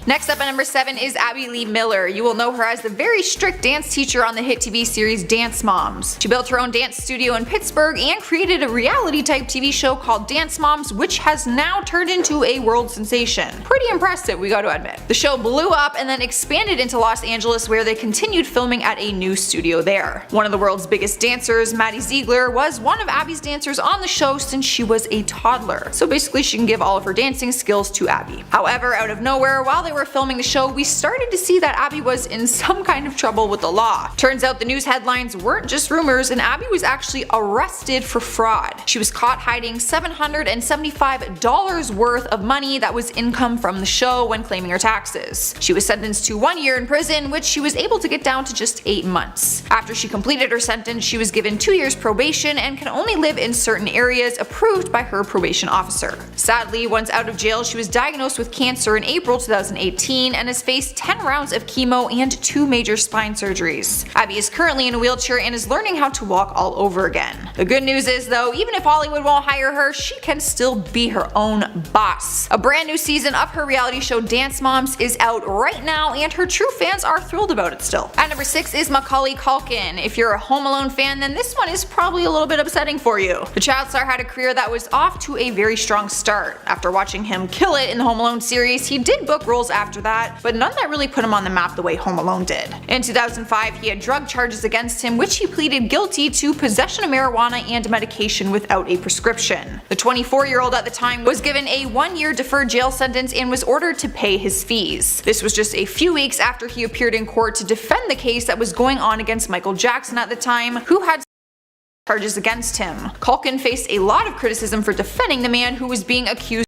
Next up at number 7 is Abby Lee Miller. You will know her as the very strict dance teacher on the hit TV series Dance Moms. She built her own dance studio in Pittsburgh and created a reality type TV show called Dance Moms, which has now turned into a world sensation. Pretty impressive, we gotta admit. The show blew up and then expanded into Los Angeles, where they continued filming at a new studio there. One of the world's biggest dancers, Maddie Ziegler, was one of Abby's dancers on the show since she was a toddler. So basically she can give all of her dancing skills to Abby. However, out of nowhere, while they were filming the show, we started to see that Abby was in some kind of trouble with the law. Turns out the news headlines weren't just rumors, and Abby was actually arrested for fraud. She was caught hiding $775 worth of money that was income from the show when claiming her taxes. She was sentenced to 1 year in prison, which she was able to get down to just 8 months. After she completed her sentence, she was given 2 years probation and can only live in certain areas approved by her probation officer. Sadly, once out of jail, she was diagnosed with cancer in April 2018 and has faced 10 rounds of chemo and 2 major spine surgeries. Abby is currently in a wheelchair and is learning how to walk all over again. The good news is though, even if Hollywood won't hire her, she can still be her own boss. A brand new season of her reality show Dance Moms is out right now and her true fans are thrilled about it still. At number 6 is Macaulay Culkin. If you're a Home Alone fan, then this one is probably a little bit upsetting for you. The child star had a career that was off to a very strong start. After watching him kill it in the Home Alone series, he did book roles after that, but none that really put him on the map the way Home Alone did. In 2005, he had drug charges against him, which he pleaded guilty to possession of marijuana and medication without a prescription. The 24-year-old at the time was given a 1-year deferred jail sentence and was ordered to pay his fees. This was just a few weeks after he appeared in court to defend the case that was going on against Michael Jackson at the time, who had charges against him. Culkin faced a lot of criticism for defending the man who was being accused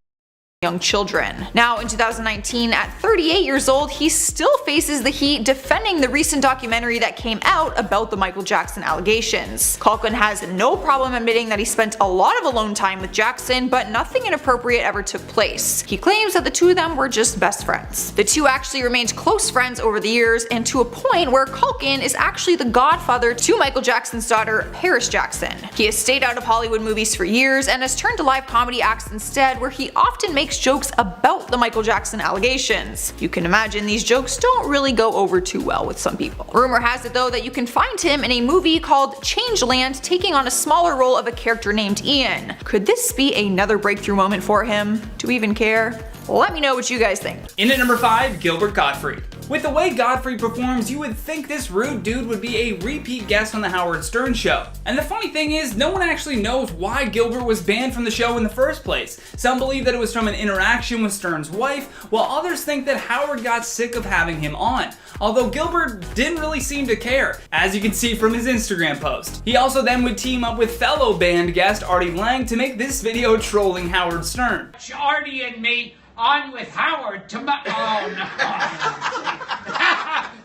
young children. Now in 2019, at 38 years old, he still faces the heat defending the recent documentary that came out about the Michael Jackson allegations. Culkin has no problem admitting that he spent a lot of alone time with Jackson, but nothing inappropriate ever took place. He claims that the two of them were just best friends. The two actually remained close friends over the years, and to a point where Culkin is actually the godfather to Michael Jackson's daughter, Paris Jackson. He has stayed out of Hollywood movies for years and has turned to live comedy acts instead, where he often makes jokes about the Michael Jackson allegations. You can imagine these jokes don't really go over too well with some people. Rumor has it though that you can find him in a movie called Changeland, taking on a smaller role of a character named Ian. Could this be another breakthrough moment for him? Do we even care? Let me know what you guys think. In at number 5, Gilbert Gottfried. With the way Gottfried performs, you would think this rude dude would be a repeat guest on the Howard Stern show. And the funny thing is, no one actually knows why Gilbert was banned from the show in the first place. Some believe that it was from an interaction with Stern's wife, while others think that Howard got sick of having him on. Although Gilbert didn't really seem to care, as you can see from his Instagram post. He also then would team up with fellow band guest Artie Lang to make this video trolling Howard Stern. Artie and me on with Howard tomorrow. Oh, no.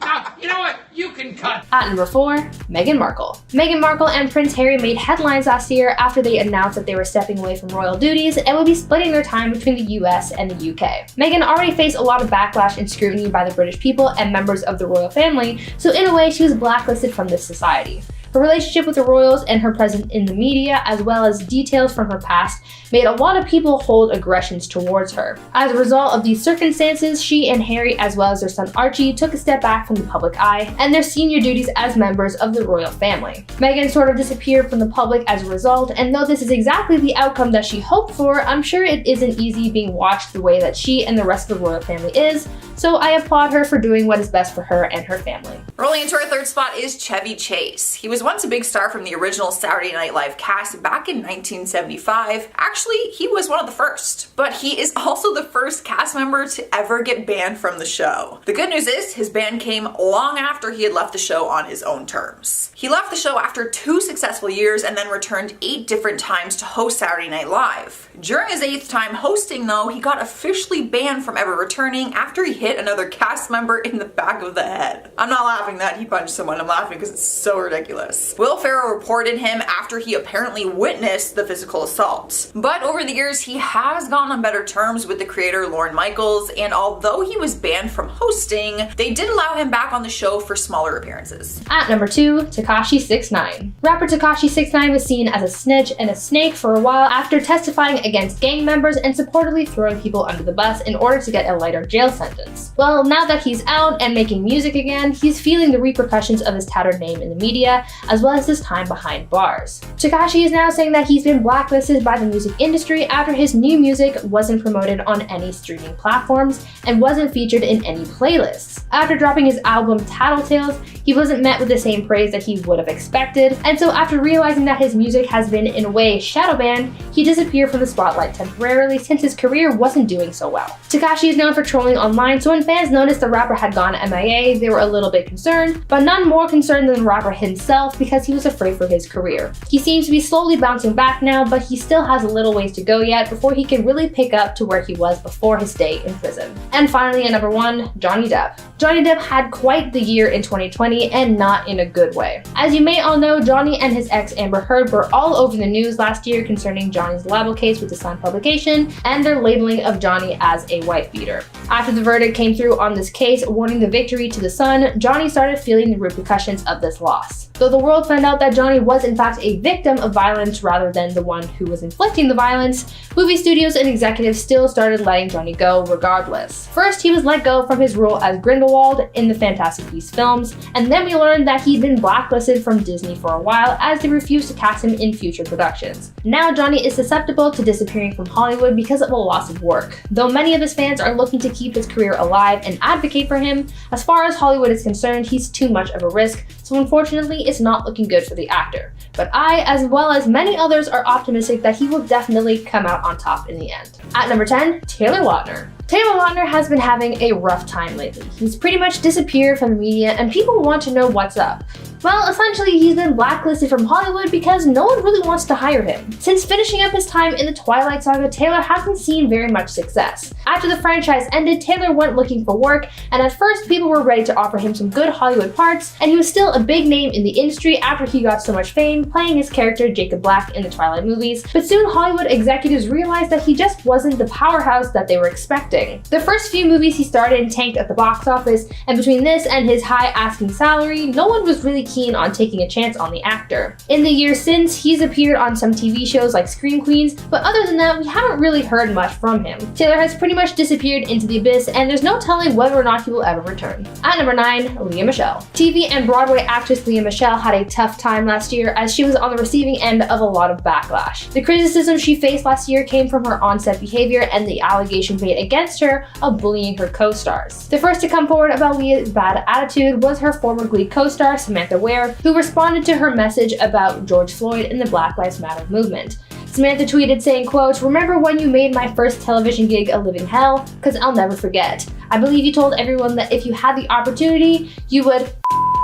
No, you know what? You can cut. At number 4, Meghan Markle. Meghan Markle and Prince Harry made headlines last year after they announced that they were stepping away from royal duties and would be splitting their time between the US and the UK. Meghan already faced a lot of backlash and scrutiny by the British people and members of the royal family, so in a way she was blacklisted from this society. Her relationship with the royals and her presence in the media, as well as details from her past, made a lot of people hold aggressions towards her. As a result of these circumstances, she and Harry, as well as their son Archie, took a step back from the public eye and their senior duties as members of the royal family. Meghan sort of disappeared from the public as a result, and though this is exactly the outcome that she hoped for, I'm sure it isn't easy being watched the way that she and the rest of the royal family is, so I applaud her for doing what is best for her and her family. Rolling into our third spot is Chevy Chase. He was once a big star from the original Saturday Night Live cast back in 1975. Actually, he was one of the first, but he is also the first cast member to ever get banned from the show. The good news is his ban came long after he had left the show on his own terms. He left the show after 2 successful years and then returned 8 different times to host Saturday Night Live. During his 8th time hosting though, he got officially banned from ever returning after he hit another cast member in the back of the head. I'm not laughing. laughing that he punched someone. I'm laughing because it's so ridiculous. Will Ferrell reported him after he apparently witnessed the physical assault. But over the years, he has gotten on better terms with the creator Lorne Michaels, and although he was banned from hosting, they did allow him back on the show for smaller appearances. At number 2, Tekashi 6ix9ine. Rapper Tekashi 6ix9ine was seen as a snitch and a snake for a while after testifying against gang members and supportedly throwing people under the bus in order to get a lighter jail sentence. Well, now that he's out and making music again, he's feeling the repercussions of his tattered name in the media, as well as his time behind bars. Tekashi is now saying that he's been blacklisted by the music industry after his new music wasn't promoted on any streaming platforms and wasn't featured in any playlists. After dropping his album Tattletales, he wasn't met with the same praise that he would have expected, and so after realizing that his music has been in a way shadow banned, he disappeared from the spotlight temporarily since his career wasn't doing so well. Tekashi is known for trolling online, so when fans noticed the rapper had gone MIA, they were a little bit concerned, but none more concerned than the rapper himself because he was afraid for his career. He seems to be slowly bouncing back now, but he still has a little ways to go yet before he can really pick up to where he was before his stay in prison. And finally, at number 1, Johnny Depp. Johnny Depp had quite the year in 2020 and not in a good way. As you may all know, Johnny and his ex Amber Heard were all over the news last year concerning Johnny's libel case with the Sun publication and their labeling of Johnny as a wife beater. After the verdict came through on this case, awarding the victory to the Sun, Johnny started feeling the repercussions of this loss. Though the world found out that Johnny was in fact a victim of violence rather than the one who was inflicting the violence, movie studios and executives still started letting Johnny go regardless. First, he was let go from his role as Grindelwald in the Fantastic Beasts films, and then we learned that he'd been blacklisted from Disney for a while as they refused to cast him in future productions. Now Johnny is susceptible to disappearing from Hollywood because of a loss of work. Though many of his fans are looking to keep his career alive and advocate for him, as far as Hollywood is concerned, he's too much of a risk, so unfortunately it's not looking good for the actor. But I, as well as many others, are optimistic that he will definitely come out on top in the end. At number 10, Taylor Lautner. Taylor Lautner has been having a rough time lately. He's pretty much disappeared from the media and people want to know what's up. Well, essentially, he's been blacklisted from Hollywood because no one really wants to hire him. Since finishing up his time in the Twilight Saga, Taylor hasn't seen very much success. After the franchise ended, Taylor went looking for work, and at first people were ready to offer him some good Hollywood parts, and he was still a big name in the industry after he got so much fame playing his character Jacob Black in the Twilight movies, but soon Hollywood executives realized that he just wasn't the powerhouse that they were expecting. The first few movies he starred in tanked at the box office, and between this and his high asking salary, no one was really keen on taking a chance on the actor. In the years since, he's appeared on some TV shows like Scream Queens, but other than that, we haven't really heard much from him. Taylor has pretty much disappeared into the abyss, and there's no telling whether or not he will ever return. At number 9, Lea Michele. TV and Broadway actress Lea Michele had a tough time last year as she was on the receiving end of a lot of backlash. The criticism she faced last year came from her on-set behavior and the allegation made against her of bullying her co-stars. The first to come forward about Lea's bad attitude was her former Glee co-star Samantha Ware, who responded to her message about George Floyd and the Black Lives Matter movement. Samantha tweeted saying, quote, "Remember when you made my first television gig a living hell? Cause I'll never forget. I believe you told everyone that if you had the opportunity, you would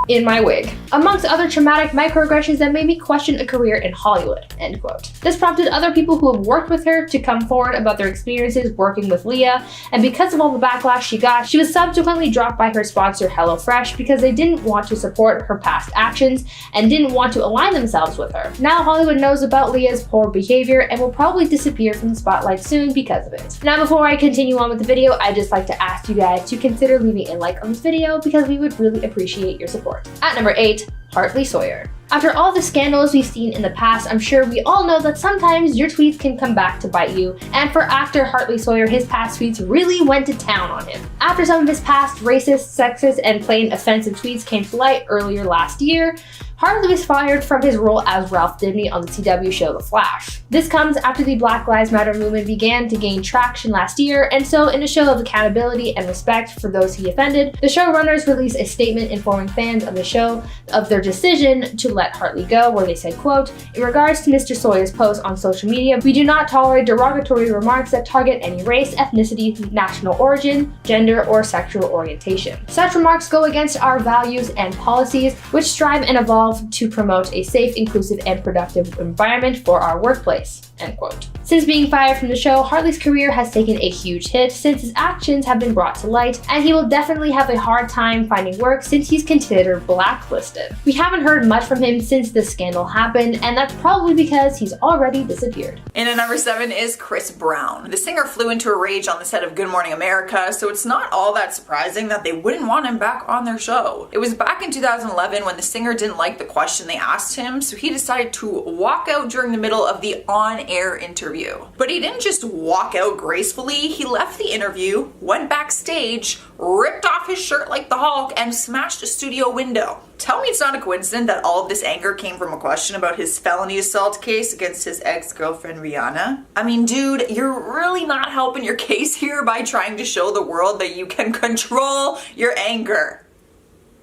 in my wig," amongst other traumatic microaggressions that made me question a career in Hollywood, end quote. This prompted other people who have worked with her to come forward about their experiences working with Lea, and because of all the backlash she got, she was subsequently dropped by her sponsor HelloFresh because they didn't want to support her past actions and didn't want to align themselves with her. Now Hollywood knows about Lea's poor behavior and will probably disappear from the spotlight soon because of it. Now before I continue on with the video, I'd just like to ask you guys to consider leaving a like on this video because we would really appreciate your support. At number 8, Hartley Sawyer. After all the scandals we've seen in the past, I'm sure we all know that sometimes your tweets can come back to bite you, and for actor Hartley Sawyer, his past tweets really went to town on him. After some of his past racist, sexist, and plain offensive tweets came to light earlier last year, Hartley was fired from his role as Ralph Dibny on the CW show The Flash. This comes after the Black Lives Matter movement began to gain traction last year, and so in a show of accountability and respect for those he offended, the showrunners released a statement informing fans of the show of their decision to let Hartley go, where they said, quote, "In regards to Mr. Sawyer's post on social media, we do not tolerate derogatory remarks that target any race, ethnicity, national origin, gender, or sexual orientation. Such remarks go against our values and policies, which strive and evolve to promote a safe, inclusive, and productive environment for our workplace. end quote. Since being fired from the show, Hartley's career has taken a huge hit since his actions have been brought to light, and he will definitely have a hard time finding work since he's considered blacklisted. We haven't heard much from him since this scandal happened, and that's probably because he's already disappeared. In at number 7 is Chris Brown. The singer flew into a rage on the set of Good Morning America, so it's not all that surprising that they wouldn't want him back on their show. It was back in 2011 when the singer didn't like the question they asked him, so he decided to walk out during the middle of the on-air interview. But he didn't just walk out gracefully, he left the interview, went backstage, ripped off his shirt like the Hulk, and smashed a studio window. Tell me it's not a coincidence that all of this anger came from a question about his felony assault case against his ex-girlfriend Rihanna. I mean, dude, you're really not helping your case here by trying to show the world that you can control your anger.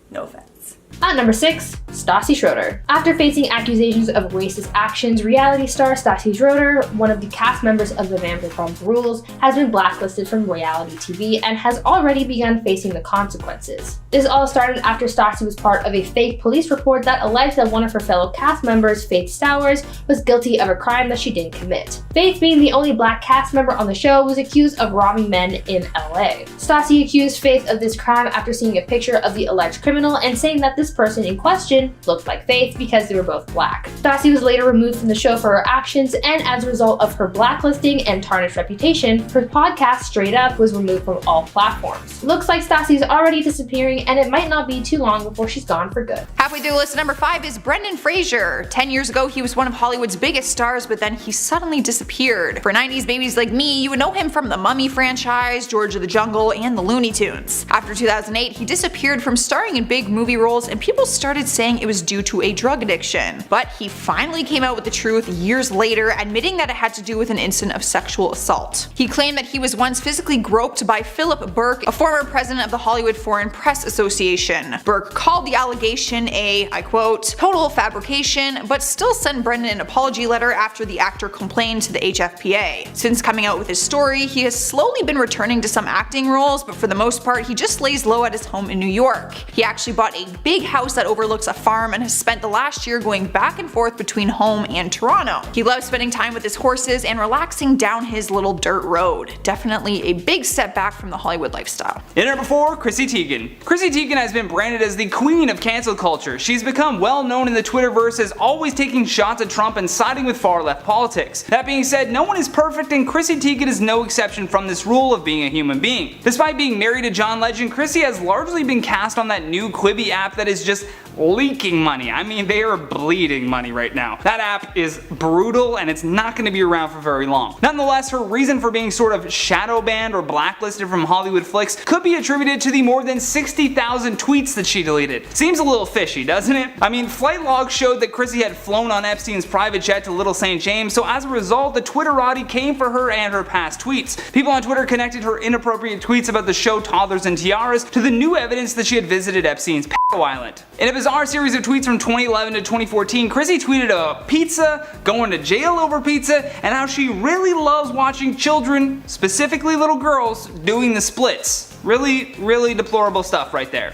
No offense. At number 6, Stassi Schroeder. After facing accusations of racist actions, reality star Stassi Schroeder, one of the cast members of the Vanderpump Rules, has been blacklisted from reality TV and has already begun facing the consequences. This all started after Stassi was part of a fake police report that alleged that one of her fellow cast members, Faith Stowers, was guilty of a crime that she didn't commit. Faith, being the only black cast member on the show, was accused of robbing men in LA. Stassi accused Faith of this crime after seeing a picture of the alleged criminal and saying that this person in question looked like Faith because they were both black. Stassi was later removed from the show for her actions, and as a result of her blacklisting and tarnished reputation, her podcast Straight Up was removed from all platforms. Looks like Stassi's already disappearing, and it might not be too long before she's gone for good. Halfway through the list at number 5 is Brendan Fraser. 10 years ago, he was one of Hollywood's biggest stars, but then he suddenly disappeared. For 90s babies like me, you would know him from the Mummy franchise, George of the Jungle, and the Looney Tunes. After 2008, he disappeared from starring in big movie roles, and people started saying it was due to a drug addiction. But he finally came out with the truth years later, admitting that it had to do with an incident of sexual assault. He claimed that he was once physically groped by Philip Burke, a former president of the Hollywood Foreign Press Association. Burke called the allegation a, I quote, total fabrication, but still sent Brendan an apology letter after the actor complained to the HFPA. Since coming out with his story, he has slowly been returning to some acting roles, but for the most part, he just lays low at his home in New York. He actually bought a big house that overlooks a farm and has spent the last year going back and forth between home and Toronto. He loves spending time with his horses and relaxing down his little dirt road. Definitely a big step back from the Hollywood lifestyle. In at number 4, Chrissy Teigen. Chrissy Teigen has been branded as the queen of cancel culture. She's become well known in the Twitterverse as always taking shots at Trump and siding with far left politics. That being said, no one is perfect, and Chrissy Teigen is no exception from this rule of being a human being. Despite being married to John Legend, Chrissy has largely been cast on that new Quibi app that is just leaking money. I mean, they are bleeding money right now. That app is brutal, and it's not going to be around for very long. Nonetheless, her reason for being sort of shadow banned or blacklisted from Hollywood flicks could be attributed to the more than 60,000 tweets that she deleted. Seems a little fishy, doesn't it? I mean, flight logs showed that Chrissy had flown on Epstein's private jet to Little St. James, so as a result, the Twitterati came for her and her past tweets. People on Twitter connected her inappropriate tweets about the show Toddlers and Tiaras to the new evidence that she had visited Epstein's Island. In a bizarre series of tweets from 2011 to 2014, Chrissy tweeted about pizza, going to jail over pizza, and how she really loves watching children, specifically little girls, doing the splits. Really deplorable stuff right there.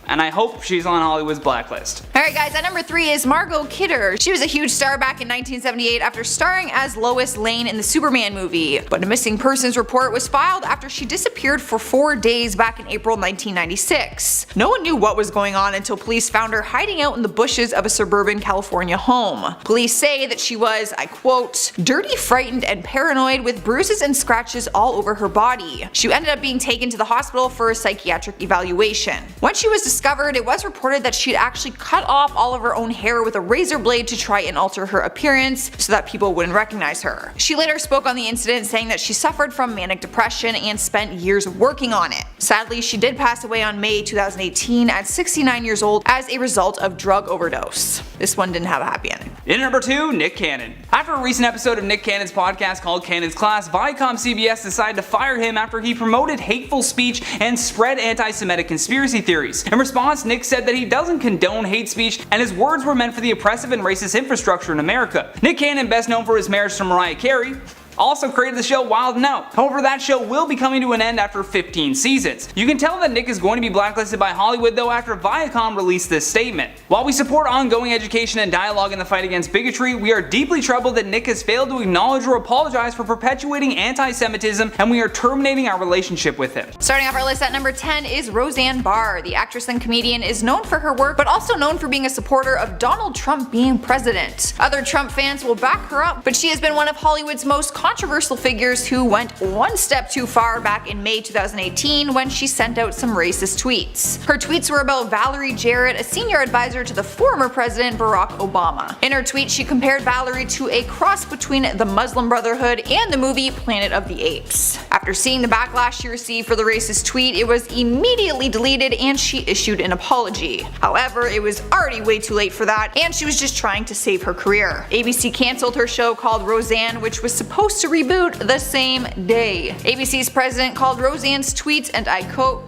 And I hope she's on Hollywood's blacklist. Alright guys, at number 3 is Margot Kidder. She was a huge star back in 1978 after starring as Lois Lane in the Superman movie. But a missing persons report was filed after she disappeared for 4 days back in April 1996. No one knew what was going on until police found her hiding out in the bushes of a suburban California home. Police say that she was, I quote, dirty, frightened, and paranoid with bruises and scratches all over her body. She ended up being taken to the hospital for a psychiatric evaluation. Once she was discovered, it was reported that she'd actually cut off all of her own hair with a razor blade to try and alter her appearance so that people wouldn't recognize her. She later spoke on the incident, saying that she suffered from manic depression and spent years working on it. Sadly, she did pass away on May 2018 at 69 years old as a result of drug overdose. This one didn't have a happy ending. In number 2, Nick Cannon. After a recent episode of Nick Cannon's podcast called Cannon's Class, Viacom CBS decided to fire him after he promoted hateful speech and spread anti-Semitic conspiracy theories. In response, Nick said that he doesn't condone hate speech and his words were meant for the oppressive and racist infrastructure in America. Nick Cannon, best known for his marriage to Mariah Carey, also created the show Wild 'N Out. However, that show will be coming to an end after 15 seasons. You can tell that Nick is going to be blacklisted by Hollywood though after Viacom released this statement. While we support ongoing education and dialogue in the fight against bigotry, we are deeply troubled that Nick has failed to acknowledge or apologize for perpetuating anti-Semitism, and we are terminating our relationship with him. Starting off our list at number 10 is Roseanne Barr. The actress and comedian is known for her work, but also known for being a supporter of Donald Trump being president. Other Trump fans will back her up, but she has been one of Hollywood's most controversial figures who went one step too far back in May 2018 when she sent out some racist tweets. Her tweets were about Valerie Jarrett, a senior advisor to the former president Barack Obama. In her tweet, she compared Valerie to a cross between the Muslim Brotherhood and the movie Planet of the Apes. After seeing the backlash she received for the racist tweet, it was immediately deleted and she issued an apology. However, it was already way too late for that, and she was just trying to save her career. ABC canceled her show called Roseanne, which was supposed to reboot the same day. ABC's president called Roseanne's tweets, and I quote,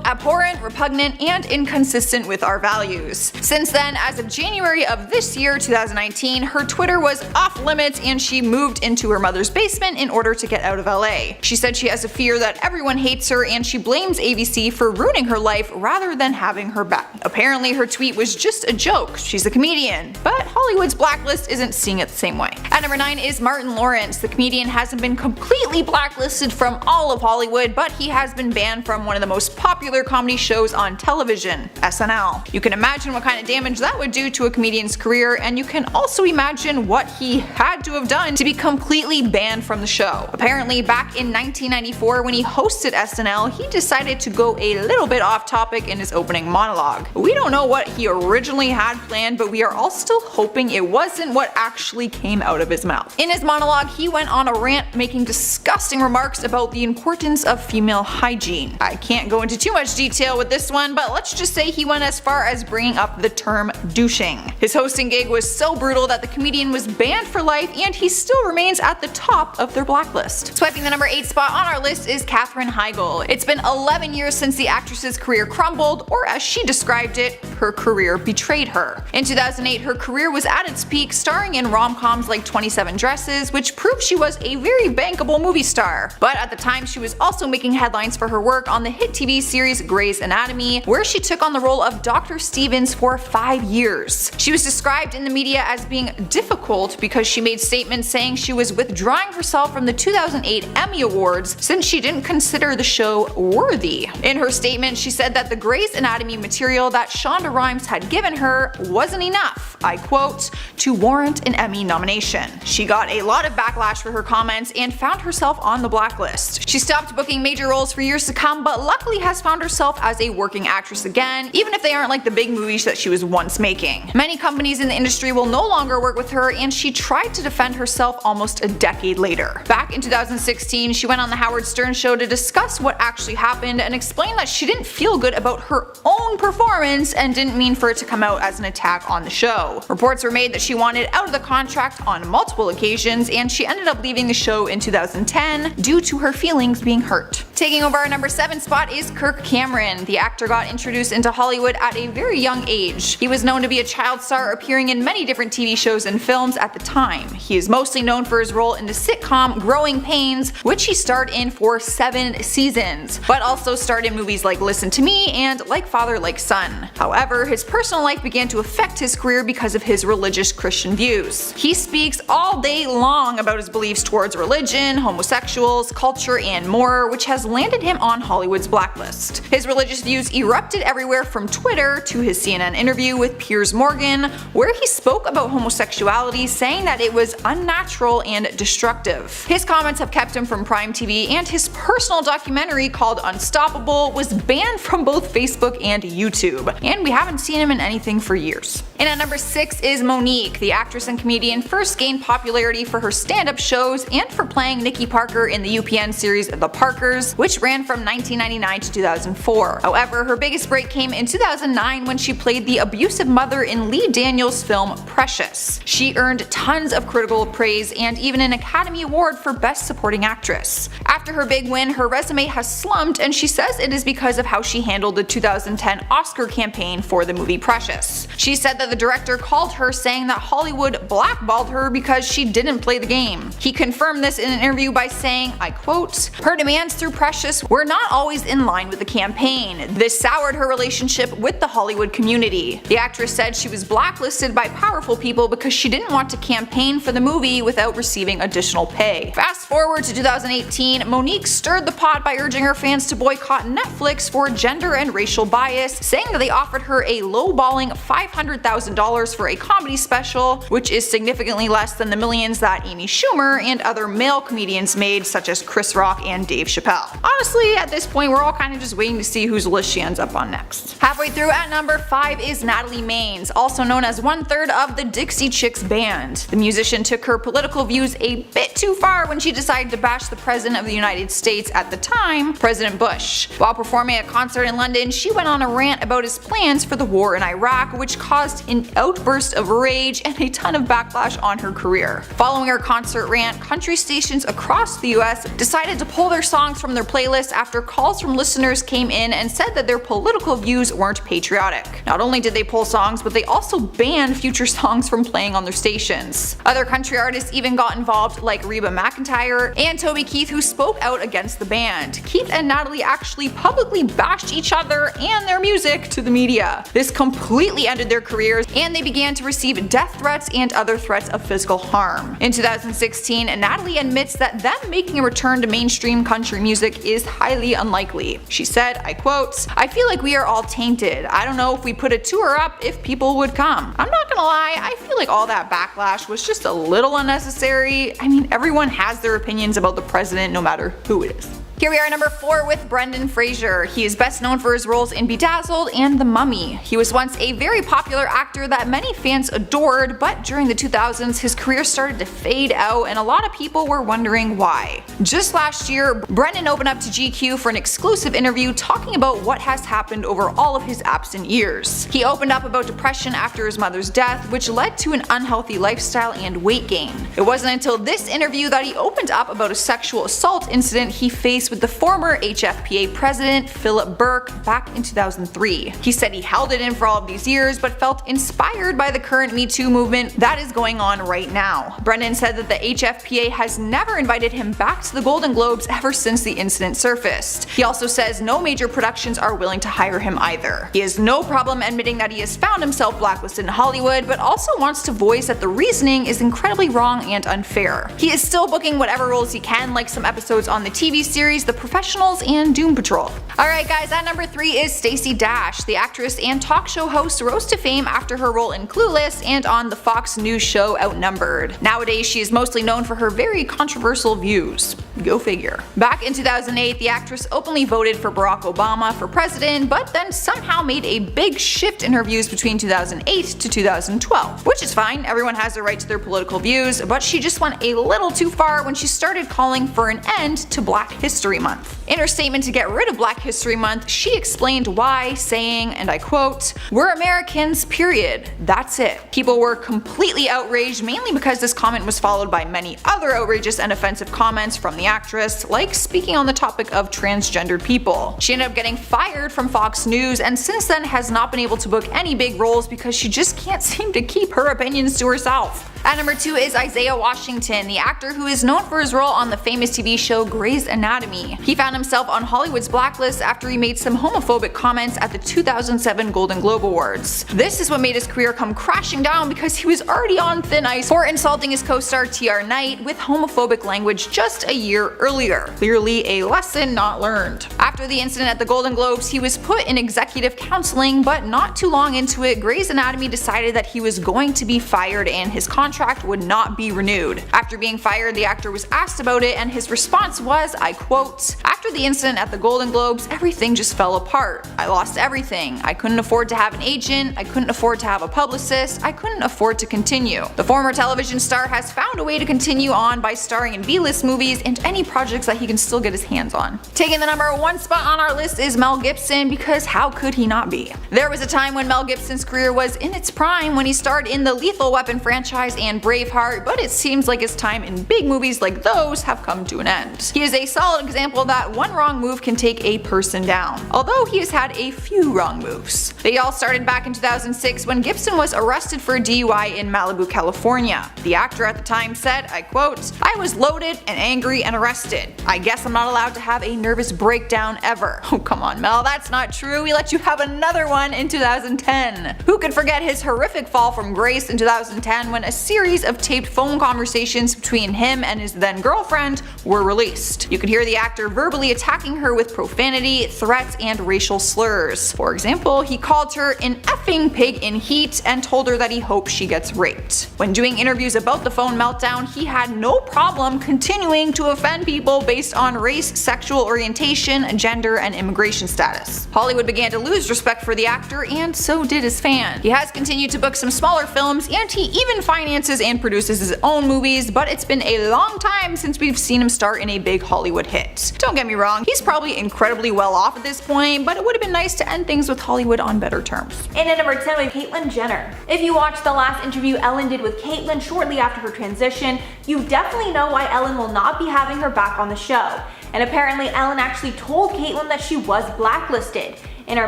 abhorrent, repugnant, and inconsistent with our values. Since then, as of January of this year, 2019, her Twitter was off limits and she moved into her mother's basement in order to get out of LA. She said she has a fear that everyone hates her and she blames ABC for ruining her life rather than having her back. Apparently her tweet was just a joke. She's a comedian, but Hollywood's blacklist isn't seeing it the same way. At number 9 is Martin Lawrence. The comedian hasn't been completely blacklisted from all of Hollywood, but he has been banned from one of the most popular comedy shows on television, SNL. You can imagine what kind of damage that would do to a comedian's career, and you can also imagine what he had to have done to be completely banned from the show. Apparently, back in 1994 when he hosted SNL, he decided to go a little bit off topic in his opening monologue. We don't know what he originally had planned, but we are all still hoping it wasn't what actually came out of his mouth. In his monologue, he went on a rant making disgusting remarks about the importance of female hygiene. I can't go into too much detail with this one, but let's just say he went as far as bringing up the term douching. His hosting gig was so brutal that the comedian was banned for life, and he still remains at the top of their blacklist. Swiping the number 8 spot on our list is Katherine Heigl. It's been 11 years since the actress's career crumbled, or as she described it, her career betrayed her. In 2008, her career was at its peak, starring in rom-coms like 27 Dresses, which proved she was a very bankable movie star. But at the time, she was also making headlines for her work on the hit TV series Grey's Anatomy, where she took on the role of Dr. Stevens for 5 years. She was described in the media as being difficult because she made statements saying she was withdrawing herself from the 2008 Emmy Awards since she didn't consider the show worthy. In her statement, she said that the Grey's Anatomy material that Shonda Rhimes had given her wasn't enough, I quote, to warrant an Emmy nomination. She got a lot of backlash for her comments and found herself on the blacklist. She stopped booking major roles for years to come, but luckily has found herself as a working actress again, even if they aren't like the big movies that she was once making. Many companies in the industry will no longer work with her, and she tried to defend herself almost a decade later. Back in 2016, she went on the Howard Stern show to discuss what actually happened and explain that she didn't feel good about her own performance and didn't mean for it to come out as an attack on the show. Reports were made that she wanted out of the contract on multiple occasions, and she ended up leaving the show in 2010 due to her feelings being hurt. Taking over our number 7 spot is Kirk Cameron. The actor got introduced into Hollywood at a very young age. He was known to be a child star, appearing in many different TV shows and films at the time. He is mostly known for his role in the sitcom Growing Pains, which he starred in for 7 seasons, but also starred in movies like Listen to Me and Like Father Like Son. However, his personal life began to affect his career because of his religious Christian views. He speaks all day long about his beliefs towards religion, homosexuals, culture, and more, which has landed him on Hollywood's blacklist. His religious views erupted everywhere from Twitter to his CNN interview with Piers Morgan, where he spoke about homosexuality, saying that it was unnatural and destructive. His comments have kept him from Prime TV, and his personal documentary called Unstoppable was banned from both Facebook and YouTube, and we haven't seen him in anything for years. And at number 6 is Mo'Nique. The actress and comedian first gained popularity for her stand-up shows and for playing Nikki Parker in the UPN series The Parkers, which ran from 1999 to 2004. However, her biggest break came in 2009 when she played the abusive mother in Lee Daniels' film Precious. She earned tons of critical praise and even an Academy Award for Best Supporting Actress. After her big win, her resume has slumped, and she says it is because of how she handled the 2010 Oscar campaign for the movie Precious. She said that the director called her saying that Hollywood blackballed her because she didn't play the game. He confirmed this in an interview by saying, I quote, "Her demands through Precious were not always in line with the campaign. This soured her relationship with the Hollywood community." The actress said she was blacklisted by powerful people because she didn't want to campaign for the movie without receiving additional pay. Fast forward to 2018, Monique stirred the pot by urging her fans to boycott Netflix for gender and racial bias, saying that they offered her a low-balling $500,000 for a comedy special, which is significantly less than the millions that Amy Schumer and other male comedians made, such as Chris Rock and Dave Chappelle. Honestly, at this point, we're all kind of just waiting to see whose list she ends up on next. Halfway through at number 5 is Natalie Maines, also known as 1/3 of the Dixie Chicks band. The musician took her political views a bit too far when she decided to bash the President of the United States at the time, President Bush. While performing a concert in London, she went on a rant about his plans for the war in Iraq, which caused an outburst of rage and a ton of backlash on her career. Following her concert rant, country stations across the US decided to pull their songs from their playlists after calls from listeners came in and said that their political views weren't patriotic. Not only did they pull songs, but they also banned future songs from playing on their stations. Other country artists even got involved, like Reba McEntire and Toby Keith, who spoke out against the band. Keith and Natalie actually publicly bashed each other and their music to the media. This completely ended their careers, and they began to receive death threats and other threats of physical harm. In 2016, Natalie admits that them making a return to mainstream country music is highly unlikely. She said, I quote, "I feel like we are all tainted. I don't know if we put a tour up if people would come. I'm not gonna lie, I feel like all that backlash was just a little unnecessary. I mean, everyone has their opinions about the president no matter who it is." Here we are at number 4 with Brendan Fraser. He is best known for his roles in Bedazzled and The Mummy. He was once a very popular actor that many fans adored, but during the 2000s his career started to fade out and a lot of people were wondering why. Just last year, Brendan opened up to GQ for an exclusive interview talking about what has happened over all of his absent years. He opened up about depression after his mother's death, which led to an unhealthy lifestyle and weight gain. It wasn't until this interview that he opened up about a sexual assault incident he faced with the former HFPA president, Philip Burke, back in 2003. He said he held it in for all of these years, but felt inspired by the current Me Too movement that is going on right now. Brendan said that the HFPA has never invited him back to the Golden Globes ever since the incident surfaced. He also says no major productions are willing to hire him either. He has no problem admitting that he has found himself blacklisted in Hollywood, but also wants to voice that the reasoning is incredibly wrong and unfair. He is still booking whatever roles he can, like some episodes on the TV series The Professionals and Doom Patrol. Alright guys, at number 3 is Stacey Dash. The actress and talk show host rose to fame after her role in Clueless and on the Fox News show Outnumbered. Nowadays she is mostly known for her very controversial views. Go figure. Back in 2008, the actress openly voted for Barack Obama for president, but then somehow made a big shift in her views between 2008 to 2012. Which is fine, everyone has the right to their political views, but she just went a little too far when she started calling for an end to Black History Month. In her statement to get rid of Black History Month, she explained why, saying, and I quote, "We're Americans, period. That's it." People were completely outraged, mainly because this comment was followed by many other outrageous and offensive comments from the actress, like speaking on the topic of transgendered people. She ended up getting fired from Fox News and since then has not been able to book any big roles because she just can't seem to keep her opinions to herself. At number 2 is Isaiah Washington, the actor who is known for his role on the famous TV show Grey's Anatomy. He found himself on Hollywood's blacklist after he made some homophobic comments at the 2007 Golden Globe Awards. This is what made his career come crashing down because he was already on thin ice for insulting his co-star TR Knight with homophobic language just a year earlier. Clearly a lesson not learned. After the incident at the Golden Globes, he was put in executive counseling, but not too long into it, Grey's Anatomy decided that he was going to be fired and his contract would not be renewed. After being fired, the actor was asked about it and his response was, I quote, "After the incident at the Golden Globes, everything just fell apart. I lost everything. I couldn't afford to have an agent, I couldn't afford to have a publicist, I couldn't afford to continue." The former television star has found a way to continue on by starring in B-list movies and any projects that he can still get his hands on. Taking the number 1 spot on our list is Mel Gibson, because how could he not be? There was a time when Mel Gibson's career was in its prime when he starred in the Lethal Weapon franchise and Braveheart, but it seems like his time in big movies like those have come to an end. He is a solid example that one wrong move can take a person down, although he has had a few wrong moves. They all started back in 2006 when Gibson was arrested for a DUI in Malibu, California. The actor at the time said, I quote, "I was loaded and angry and arrested. I guess I'm not allowed to have a nervous breakdown ever." Oh come on Mel, that's not true. We let you have another one in 2010. Who could forget his horrific fall from grace in 2010 when a series of taped phone conversations between him and his then girlfriend were released. You could hear the actor verbally attacking her with profanity, threats, and racial slurs. For example, he called her an effing pig in heat and told her that he hopes she gets raped. When doing interviews about the phone meltdown, he had no problem continuing to offend people based on race, sexual orientation, gender, and immigration status. Hollywood began to lose respect for the actor, and so did his fans. He has continued to book some smaller films, and he even finances and produces his own movies, but it's been a long time since we've seen him star in a big Hollywood hit. Don't get me wrong, he's probably incredibly well off at this point, but it would have been nice to end things with Hollywood on better terms. And at number 10 we have Caitlyn Jenner. If you watched the last interview Ellen did with Caitlyn shortly after her transition, you definitely know why Ellen will not be having her back on the show. And apparently Ellen actually told Caitlyn that she was blacklisted. In her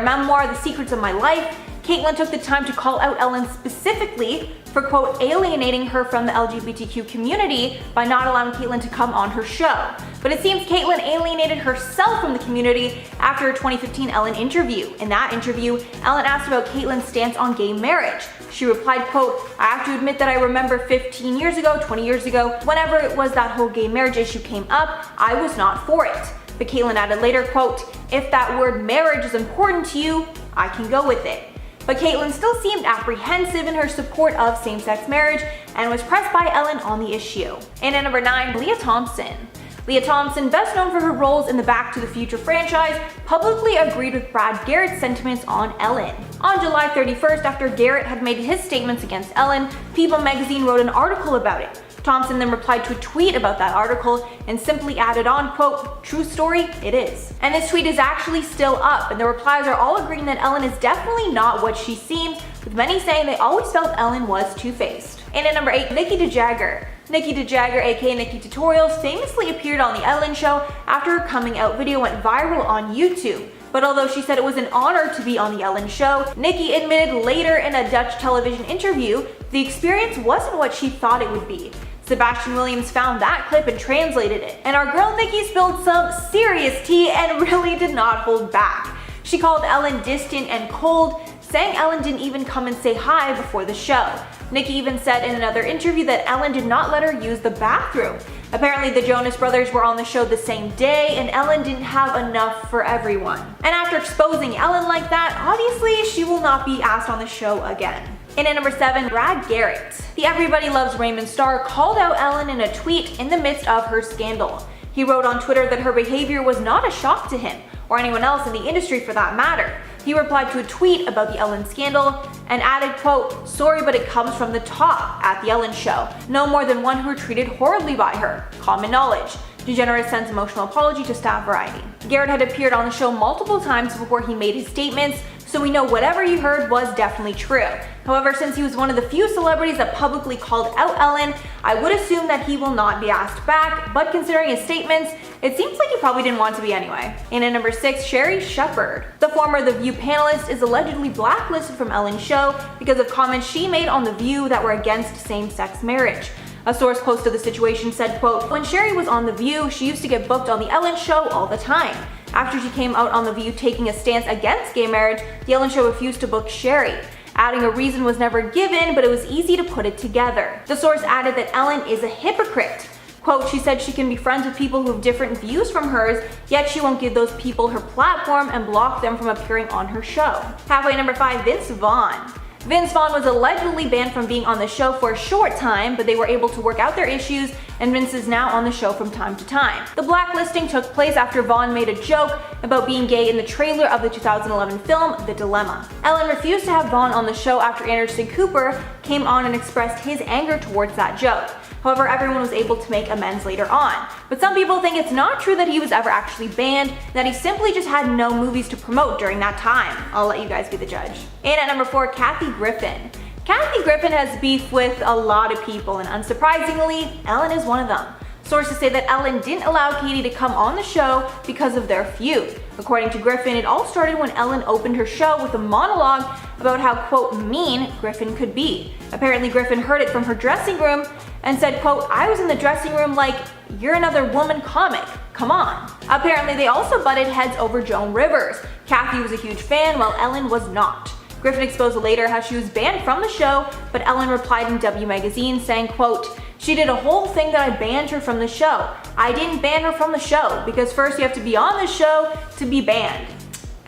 memoir, The Secrets of My Life, Caitlyn took the time to call out Ellen specifically for quote alienating her from the LGBTQ community by not allowing Caitlyn to come on her show. But it seems Caitlyn alienated herself from the community after a 2015 Ellen interview. In that interview, Ellen asked about Caitlyn's stance on gay marriage. She replied, quote, "I have to admit that I remember 15 years ago, 20 years ago, whenever it was that whole gay marriage issue came up, I was not for it." But Caitlyn added later, quote, "If that word marriage is important to you, I can go with it." But Caitlyn still seemed apprehensive in her support of same-sex marriage and was pressed by Ellen on the issue. And at number 9, Leah Thompson. Leah Thompson, best known for her roles in the Back to the Future franchise, publicly agreed with Brad Garrett's sentiments on Ellen. On July 31st, after Garrett had made his statements against Ellen, People magazine wrote an article about it. Thompson then replied to a tweet about that article and simply added on, quote, "True story, it is." And this tweet is actually still up, and the replies are all agreeing that Ellen is definitely not what she seems, with many saying they always felt Ellen was two-faced. And at number 8, Nikki DeJagger. Nikki DeJagger, aka Nikki Tutorials, famously appeared on The Ellen Show after her coming out video went viral on YouTube. But although she said it was an honor to be on The Ellen Show, Nikki admitted later in a Dutch television interview the experience wasn't what she thought it would be. Sebastian Williams found that clip and translated it. And our girl Nikki spilled some serious tea and really did not hold back. She called Ellen distant and cold, saying Ellen didn't even come and say hi before the show. Nikki even said in another interview that Ellen did not let her use the bathroom. Apparently the Jonas Brothers were on the show the same day and Ellen didn't have enough for everyone. And after exposing Ellen like that, obviously she will not be asked on the show again. And at number 7, Brad Garrett. The Everybody Loves Raymond star called out Ellen in a tweet in the midst of her scandal. He wrote on Twitter that her behavior was not a shock to him, or anyone else in the industry for that matter. He replied to a tweet about the Ellen scandal and added, quote, "Sorry, but it comes from the top at The Ellen Show. No more than one who were treated horribly by her. Common knowledge." DeGeneres sends emotional apology to Staff Variety. Garrett had appeared on the show multiple times before he made his statements, so we know whatever you heard was definitely true. However, since he was one of the few celebrities that publicly called out Ellen, I would assume that he will not be asked back, but considering his statements, it seems like he probably didn't want to be anyway. And at number 6, Sherri Shepherd. The former The View panelist is allegedly blacklisted from Ellen's show because of comments she made on The View that were against same-sex marriage. A source close to the situation said, quote, "When Sherri was on The View, she used to get booked on The Ellen Show all the time. After she came out on The View taking a stance against gay marriage, The Ellen Show refused to book Sherri. Adding a reason was never given, but it was easy to put it together." The source added that Ellen is a hypocrite. Quote, "She said she can be friends with people who have different views from hers, yet she won't give those people her platform and block them from appearing on her show." Halfway number 5, Vince Vaughn. Vince Vaughn was allegedly banned from being on the show for a short time, but they were able to work out their issues, and Vince is now on the show from time to time. The blacklisting took place after Vaughn made a joke about being gay in the trailer of the 2011 film, The Dilemma. Ellen refused to have Vaughn on the show after Anderson Cooper came on and expressed his anger towards that joke. However, everyone was able to make amends later on. But some people think it's not true that he was ever actually banned, that he simply just had no movies to promote during that time. I'll let you guys be the judge. And at number 4, Kathy Griffin. Kathy Griffin has beef with a lot of people, and unsurprisingly, Ellen is one of them. Sources say that Ellen didn't allow Katie to come on the show because of their feud. According to Griffin, it all started when Ellen opened her show with a monologue about how, quote, mean Griffin could be. Apparently Griffin heard it from her dressing room and said, quote, I was in the dressing room like, you're another woman comic, come on. Apparently they also butted heads over Joan Rivers. Kathy was a huge fan while Ellen was not. Griffin exposed later how she was banned from the show, but Ellen replied in W Magazine saying, quote, she did a whole thing that I banned her from the show. I didn't ban her from the show because first you have to be on the show to be banned.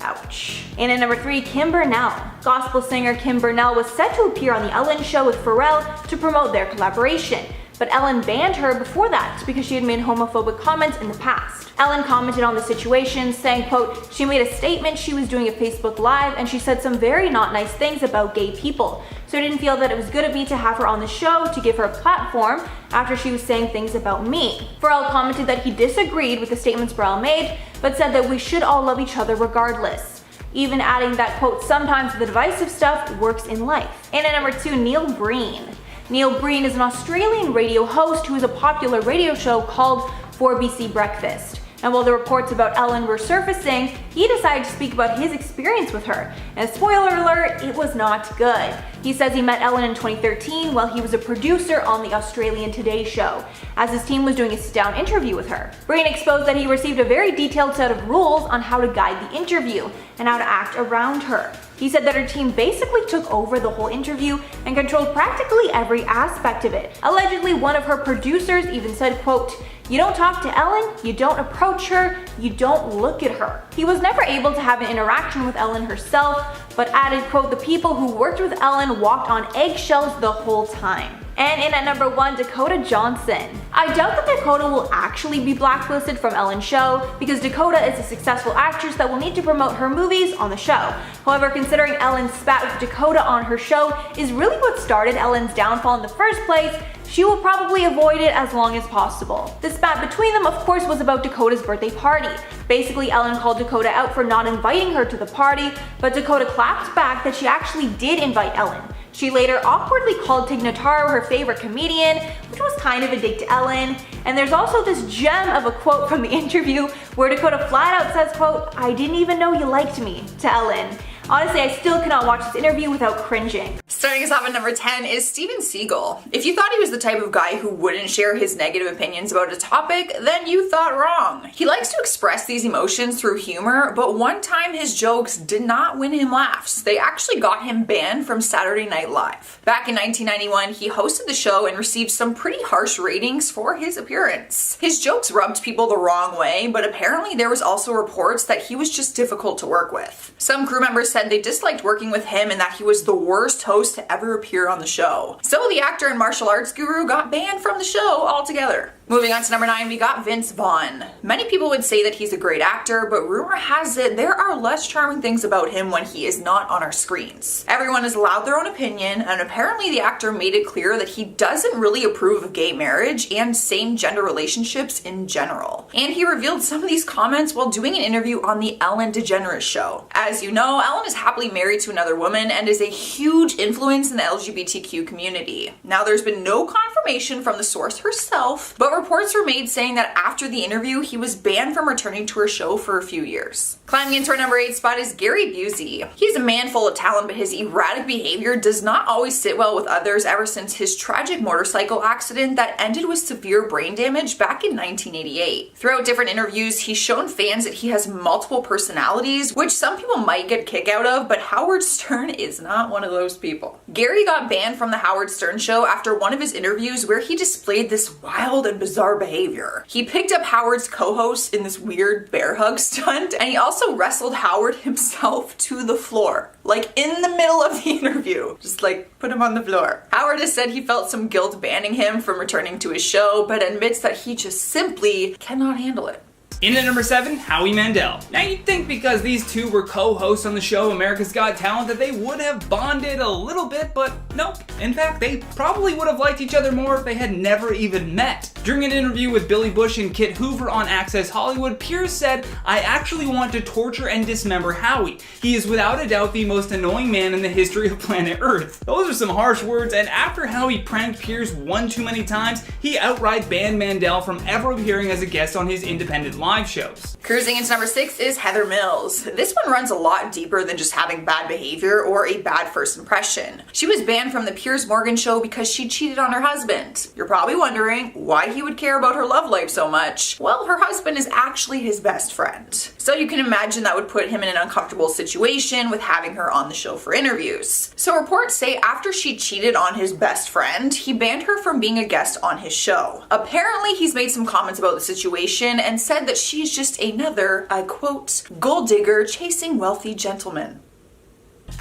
Ouch. And at number 3, Kim Burnell. Gospel singer Kim Burnell was set to appear on The Ellen Show with Pharrell to promote their collaboration. But Ellen banned her before that because she had made homophobic comments in the past. Ellen commented on the situation saying, quote, she made a statement she was doing a Facebook Live and she said some very not nice things about gay people. So I didn't feel that it was good of me to have her on the show to give her a platform after she was saying things about me. Pharrell commented that he disagreed with the statements Pharrell made, but said that we should all love each other regardless. Even adding that, quote, sometimes the divisive stuff works in life. And at number 2, Neil Breen. Neil Breen is an Australian radio host who has a popular radio show called 4BC Breakfast. And while the reports about Ellen were surfacing, he decided to speak about his experience with her. And spoiler alert, it was not good. He says he met Ellen in 2013 while he was a producer on the Australian Today show, as his team was doing a sit-down interview with her. Breen exposed that he received a very detailed set of rules on how to guide the interview and how to act around her. He said that her team basically took over the whole interview and controlled practically every aspect of it. Allegedly, one of her producers even said, quote, you don't talk to Ellen, you don't approach her, you don't look at her. He was never able to have an interaction with Ellen herself, but added, quote, the people who worked with Ellen walked on eggshells the whole time. And in at number 1, Dakota Johnson. I doubt that Dakota will actually be blacklisted from Ellen's show because Dakota is a successful actress that will need to promote her movies on the show. However, considering Ellen's spat with Dakota on her show is really what started Ellen's downfall in the first place, she will probably avoid it as long as possible. The spat between them, of course, was about Dakota's birthday party. Basically, Ellen called Dakota out for not inviting her to the party, but Dakota clapped back that she actually did invite Ellen. She later awkwardly called Tig Notaro her favorite comedian, which was kind of a dig to Ellen. And there's also this gem of a quote from the interview where Dakota flat out says, quote, I didn't even know you liked me, to Ellen. Honestly, I still cannot watch this interview without cringing. Starting us off at number 10 is Steven Seagal. If you thought he was the type of guy who wouldn't share his negative opinions about a topic, then you thought wrong. He likes to express these emotions through humor, but one time his jokes did not win him laughs. They actually got him banned from Saturday Night Live. Back in 1991, he hosted the show and received some pretty harsh ratings for his appearance. His jokes rubbed people the wrong way, but apparently there was also reports that he was just difficult to work with. Some crew members said they disliked working with him and that he was the worst host to ever appear on the show. So the actor and martial arts guru got banned from the show altogether. Moving on to number 9, we got Vince Vaughn. Many people would say that he's a great actor, but rumor has it there are less charming things about him when he is not on our screens. Everyone is allowed their own opinion, and apparently the actor made it clear that he doesn't really approve of gay marriage and same-gender relationships in general. And he revealed some of these comments while doing an interview on the Ellen DeGeneres Show. As you know, Ellen is happily married to another woman and is a huge influence in the LGBTQ community. Now, there's been no confirmation from the source herself, but reports were made saying that after the interview, he was banned from returning to her show for a few years. Climbing into our number 8 spot is Gary Busey. He's a man full of talent, but his erratic behavior does not always sit well with others ever since his tragic motorcycle accident that ended with severe brain damage back in 1988. Throughout different interviews, he's shown fans that he has multiple personalities, which some people might get a kick out of, but Howard Stern is not one of those people. Gary got banned from the Howard Stern Show after one of his interviews where he displayed this wild and bizarre behavior. He picked up Howard's co-host in this weird bear hug stunt, and he also wrestled Howard himself to the floor. Like in the middle of the interview. Just like put him on the floor. Howard has said he felt some guilt banning him from returning to his show, but admits that he just simply cannot handle it. In at number 7, Howie Mandel. Now you'd think because these two were co-hosts on the show America's Got Talent that they would have bonded a little bit, but nope. In fact, they probably would have liked each other more if they had never even met. During an interview with Billy Bush and Kit Hoover on Access Hollywood, Pierce said, "I actually want to torture and dismember Howie. He is without a doubt the most annoying man in the history of planet Earth." Those are some harsh words, and after Howie pranked Pierce one too many times, he outright banned Mandel from ever appearing as a guest on his independent live shows. Cruising into number 6 is Heather Mills. This one runs a lot deeper than just having bad behavior or a bad first impression. She was banned from the Piers Morgan show because she cheated on her husband. You're probably wondering why he would care about her love life so much. Well, her husband is actually his best friend. So you can imagine that would put him in an uncomfortable situation with having her on the show for interviews. So reports say after she cheated on his best friend, he banned her from being a guest on his show. Apparently, he's made some comments about the situation and said that she's just another, I quote, gold digger chasing wealthy gentlemen.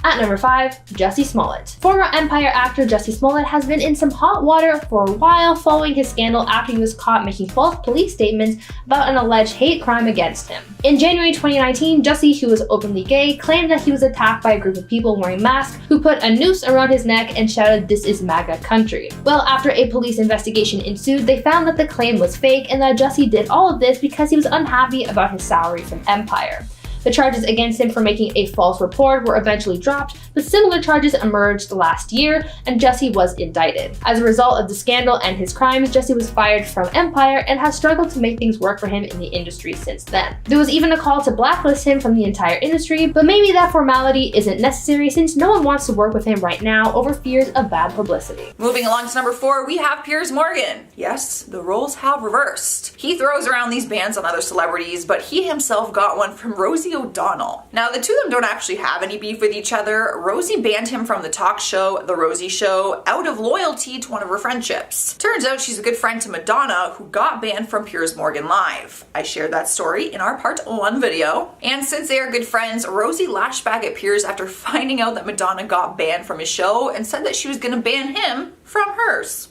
At number 5, Jussie Smollett. Former Empire actor Jussie Smollett has been in some hot water for a while following his scandal after he was caught making false police statements about an alleged hate crime against him. In January 2019, Jussie, who was openly gay, claimed that he was attacked by a group of people wearing masks who put a noose around his neck and shouted, "This is MAGA country." Well, after a police investigation ensued, they found that the claim was fake and that Jussie did all of this because he was unhappy about his salary from Empire. The charges against him for making a false report were eventually dropped, but similar charges emerged last year, and Jussie was indicted. As a result of the scandal and his crimes, Jussie was fired from Empire and has struggled to make things work for him in the industry since then. There was even a call to blacklist him from the entire industry, but maybe that formality isn't necessary since no one wants to work with him right now over fears of bad publicity. Moving along to number 4, we have Piers Morgan. Yes, the roles have reversed. He throws around these bans on other celebrities, but he himself got one from Rosie O'Donnell. Now, the two of them don't actually have any beef with each other. Rosie banned him from the talk show The Rosie Show out of loyalty to one of her friendships. Turns out she's a good friend to Madonna, who got banned from Piers Morgan Live. I shared that story in our part 1 video. And since they are good friends, Rosie lashed back at Piers after finding out that Madonna got banned from his show and said that she was gonna ban him from hers.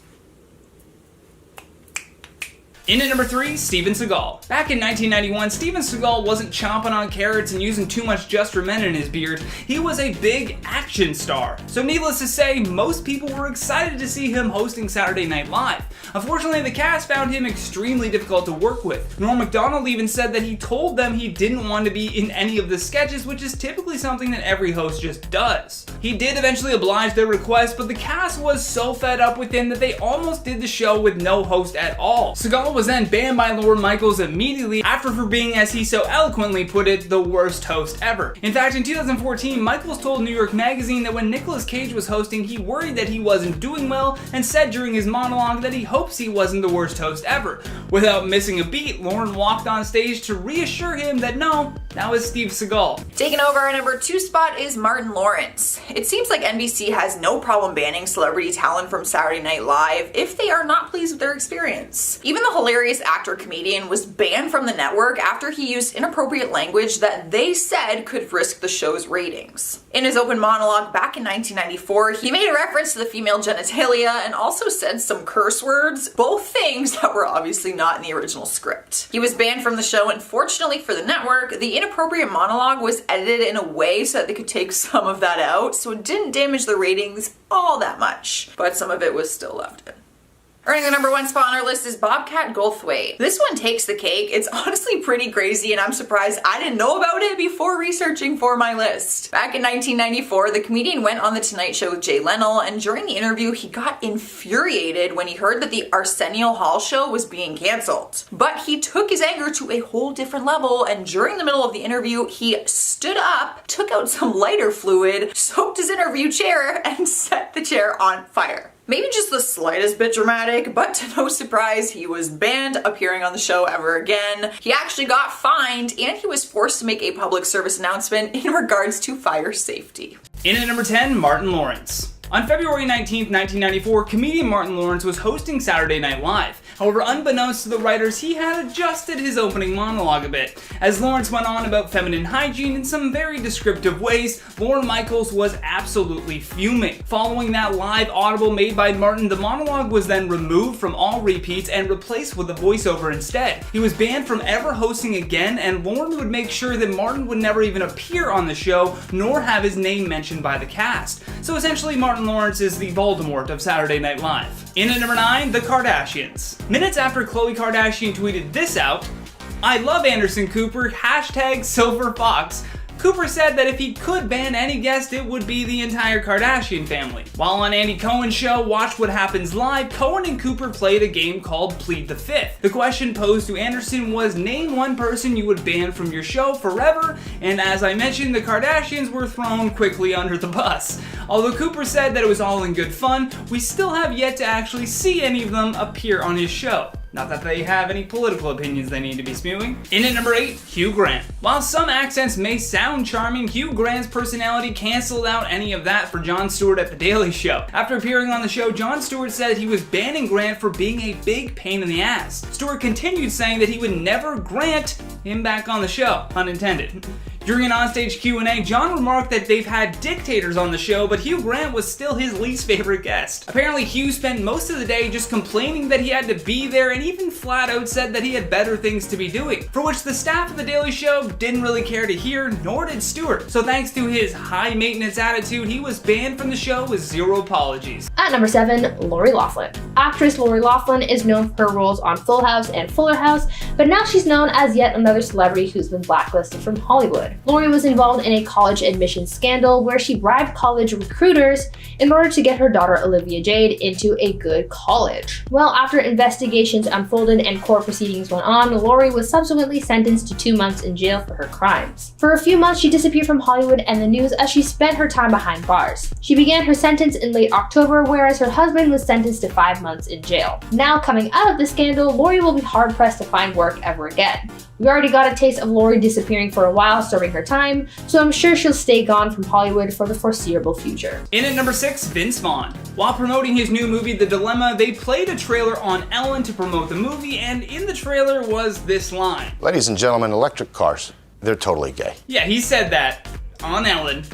In at number 3, Steven Seagal. Back in 1991, Steven Seagal wasn't chomping on carrots and using too much Just for Men in his beard. He was a big action star. So needless to say, most people were excited to see him hosting Saturday Night Live. Unfortunately, the cast found him extremely difficult to work with. Norm Macdonald even said that he told them he didn't want to be in any of the sketches, which is typically something that every host just does. He did eventually oblige their request, but the cast was so fed up with him that they almost did the show with no host at all. Seagal was then banned by Lorne Michaels immediately after for being, as he so eloquently put it, the worst host ever. In fact, in 2014, Michaels told New York Magazine that when Nicolas Cage was hosting, he worried that he wasn't doing well and said during his monologue that he hopes he wasn't the worst host ever. Without missing a beat, Lorne walked on stage to reassure him that no, that was Steve Seagal. Taking over our number 2 spot is Martin Lawrence. It seems like NBC has no problem banning celebrity talent from Saturday Night Live if they are not pleased with their experience. Even the hilarious actor-comedian was banned from the network after he used inappropriate language that they said could risk the show's ratings. In his open monologue back in 1994, he made a reference to the female genitalia and also said some curse words, both things that were obviously not in the original script. He was banned from the show, and fortunately for the network, the inappropriate monologue was edited in a way so that they could take some of that out, so it didn't damage the ratings all that much, but some of it was still left in. Earning the number 1 spot on our list is Bobcat Goldthwait. This one takes the cake. It's honestly pretty crazy, and I'm surprised I didn't know about it before researching for my list. Back in 1994, the comedian went on The Tonight Show with Jay Leno, and during the interview, he got infuriated when he heard that the Arsenio Hall show was being canceled. But he took his anger to a whole different level, and during the middle of the interview, he stood up, took out some lighter fluid, soaked his interview chair, and set the chair on fire. Maybe just the slightest bit dramatic, but to no surprise, he was banned appearing on the show ever again. He actually got fined, and he was forced to make a public service announcement in regards to fire safety. In at number 10, Martin Lawrence. On February 19th, 1994, comedian Martin Lawrence was hosting Saturday Night Live. However, unbeknownst to the writers, he had adjusted his opening monologue a bit. As Lawrence went on about feminine hygiene in some very descriptive ways, Lorne Michaels was absolutely fuming. Following that live audible made by Martin, the monologue was then removed from all repeats and replaced with a voiceover instead. He was banned from ever hosting again, and Lorne would make sure that Martin would never even appear on the show, nor have his name mentioned by the cast. So essentially, Martin Lawrence is the Voldemort of Saturday Night Live. In at number 9, the Kardashians. Minutes after Khloe Kardashian tweeted this out, "I love Anderson Cooper, #SilverFox." Cooper said that if he could ban any guest, it would be the entire Kardashian family. While on Andy Cohen's show, Watch What Happens Live, Cohen and Cooper played a game called Plead the Fifth. The question posed to Anderson was, name one person you would ban from your show forever, and as I mentioned, the Kardashians were thrown quickly under the bus. Although Cooper said that it was all in good fun, we still have yet to actually see any of them appear on his show. Not that they have any political opinions they need to be spewing. In at number 8, Hugh Grant. While some accents may sound charming, Hugh Grant's personality canceled out any of that for Jon Stewart at The Daily Show. After appearing on the show, Jon Stewart said he was banning Grant for being a big pain in the ass. Stewart continued saying that he would never grant him back on the show, unintended. During an onstage Q&A, John remarked that they've had dictators on the show, but Hugh Grant was still his least favorite guest. Apparently, Hugh spent most of the day just complaining that he had to be there and even flat out said that he had better things to be doing, for which the staff of The Daily Show didn't really care to hear, nor did Stewart. So thanks to his high-maintenance attitude, he was banned from the show with zero apologies. At number 7, Lori Loughlin. Actress Lori Loughlin is known for her roles on Full House and Fuller House, but now she's known as yet another celebrity who's been blacklisted from Hollywood. Lori was involved in a college admissions scandal where she bribed college recruiters in order to get her daughter Olivia Jade into a good college. Well, after investigations unfolded and court proceedings went on, Lori was subsequently sentenced to 2 months in jail for her crimes. For a few months, she disappeared from Hollywood and the news as she spent her time behind bars. She began her sentence in late October, whereas her husband was sentenced to 5 months in jail. Now, coming out of the scandal, Lori will be hard-pressed to find work ever again. We already got a taste of Lori disappearing for a while, serving her time, so I'm sure she'll stay gone from Hollywood for the foreseeable future. In at number 6, Vince Vaughn. While promoting his new movie, The Dilemma, they played a trailer on Ellen to promote the movie, and in the trailer was this line. Ladies and gentlemen, electric cars, they're totally gay. Yeah, he said that on Ellen,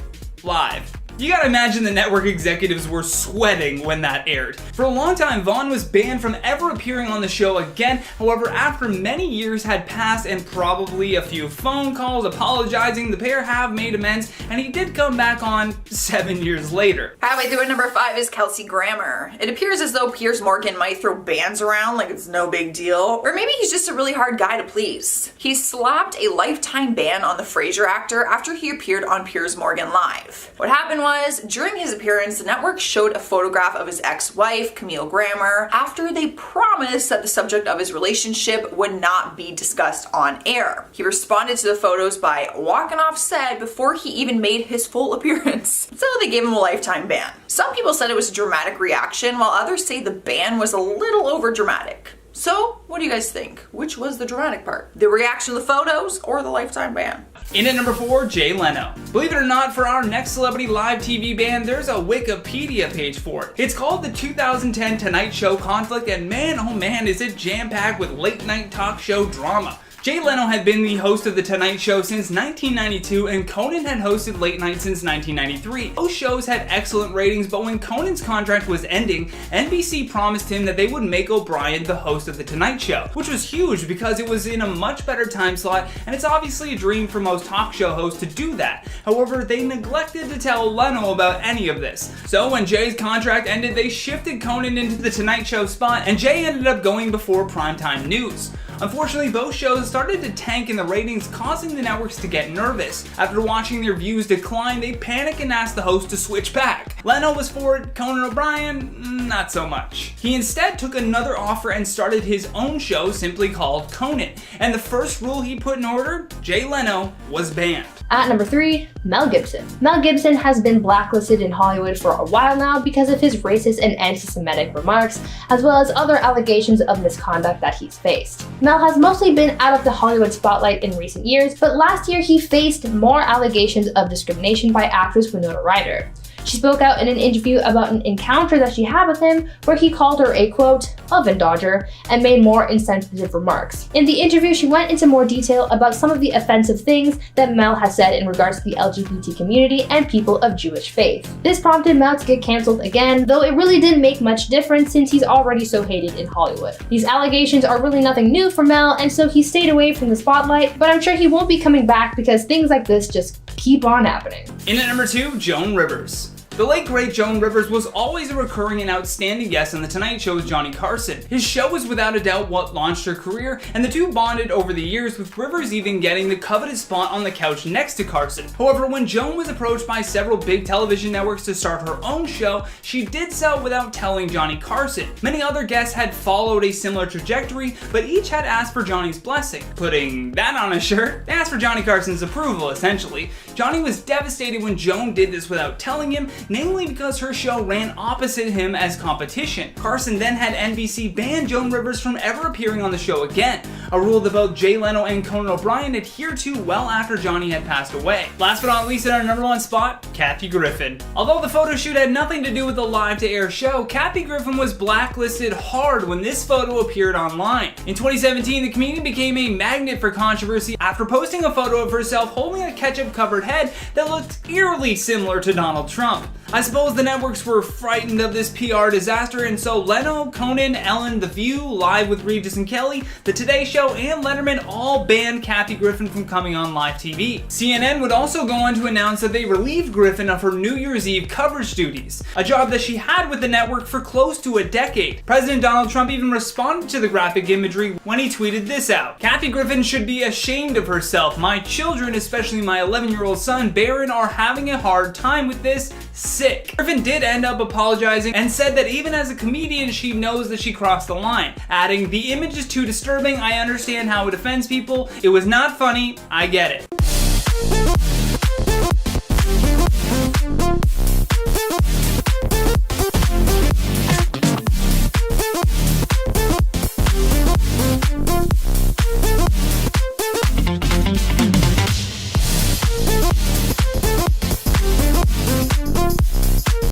live. You gotta imagine the network executives were sweating when that aired. For a long time, Vaughn was banned from ever appearing on the show again. However, after many years had passed and probably a few phone calls apologizing, the pair have made amends, and he did come back on 7 years later. Halfway through at number 5 is Kelsey Grammer. It appears as though Piers Morgan might throw bans around like it's no big deal, or maybe he's just a really hard guy to please. He slapped a lifetime ban on the Frasier actor after he appeared on Piers Morgan Live. What happened was, during his appearance, the network showed a photograph of his ex-wife, Camille Grammer, after they promised that the subject of his relationship would not be discussed on air. He responded to the photos by walking off set before he even made his full appearance. So they gave him a lifetime ban. Some people said it was a dramatic reaction, while others say the ban was a little over dramatic. So, what do you guys think? Which was the dramatic part? The reaction to the photos or the lifetime ban? In at number 4, Jay Leno. Believe it or not, for our next celebrity live TV ban, there's a Wikipedia page for it. It's called the 2010 Tonight Show Conflict, and man, oh man, is it jam-packed with late-night talk show drama. Jay Leno had been the host of The Tonight Show since 1992, and Conan had hosted Late Night since 1993. Both shows had excellent ratings, but when Conan's contract was ending, NBC promised him that they would make O'Brien the host of The Tonight Show, which was huge because it was in a much better time slot, and it's obviously a dream for most talk show hosts to do that. However, they neglected to tell Leno about any of this. So when Jay's contract ended, they shifted Conan into The Tonight Show spot, and Jay ended up going before primetime news. Unfortunately, both shows started to tank in the ratings, causing the networks to get nervous. After watching their views decline, they panic and ask the host to switch back. Leno was for it, Conan O'Brien, not so much. He instead took another offer and started his own show simply called Conan. And the first rule he put in order, Jay Leno was banned. At number 3, Mel Gibson. Mel Gibson has been blacklisted in Hollywood for a while now because of his racist and anti-Semitic remarks, as well as other allegations of misconduct that he's faced. Mel has mostly been out of the Hollywood spotlight in recent years, but last year he faced more allegations of discrimination by actress Winona Ryder. She spoke out in an interview about an encounter that she had with him where he called her a quote, oven dodger, and made more insensitive remarks. In the interview, she went into more detail about some of the offensive things that Mel has said in regards to the LGBT community and people of Jewish faith. This prompted Mel to get cancelled again, though it really didn't make much difference since he's already so hated in Hollywood. These allegations are really nothing new for Mel, and so he stayed away from the spotlight, but I'm sure he won't be coming back because things like this just keep on happening. In at number 2, Joan Rivers. The late great Joan Rivers was always a recurring and outstanding guest on The Tonight Show's Johnny Carson. His show was without a doubt what launched her career, and the two bonded over the years, with Rivers even getting the coveted spot on the couch next to Carson. However, when Joan was approached by several big television networks to start her own show, she did so without telling Johnny Carson. Many other guests had followed a similar trajectory, but each had asked for Johnny's blessing. Putting that on a shirt, they asked for Johnny Carson's approval, essentially. Johnny was devastated when Joan did this without telling him, namely because her show ran opposite him as competition. Carson then had NBC ban Joan Rivers from ever appearing on the show again, a rule that both Jay Leno and Conan O'Brien adhered to well after Johnny had passed away. Last but not least, at our number 1 spot, Kathy Griffin. Although the photo shoot had nothing to do with the live-to-air show, Kathy Griffin was blacklisted hard when this photo appeared online. In 2017, the comedian became a magnet for controversy after posting a photo of herself holding a ketchup-covered head that looked eerily similar to Donald Trump. I suppose the networks were frightened of this PR disaster, and so Leno, Conan, Ellen, The View, Live with Regis and Kelly, The Today Show, and Letterman all banned Kathy Griffin from coming on live TV. CNN would also go on to announce that they relieved Griffin of her New Year's Eve coverage duties, a job that she had with the network for close to a decade. President Donald Trump even responded to the graphic imagery when he tweeted this out. Kathy Griffin should be ashamed of herself. My children, especially my 11-year-old son, Barron, are having a hard time with this. Sick. Griffin did end up apologizing and said that even as a comedian, she knows that she crossed the line, adding, "The image is too disturbing. I understand how it offends people. It was not funny. I get it."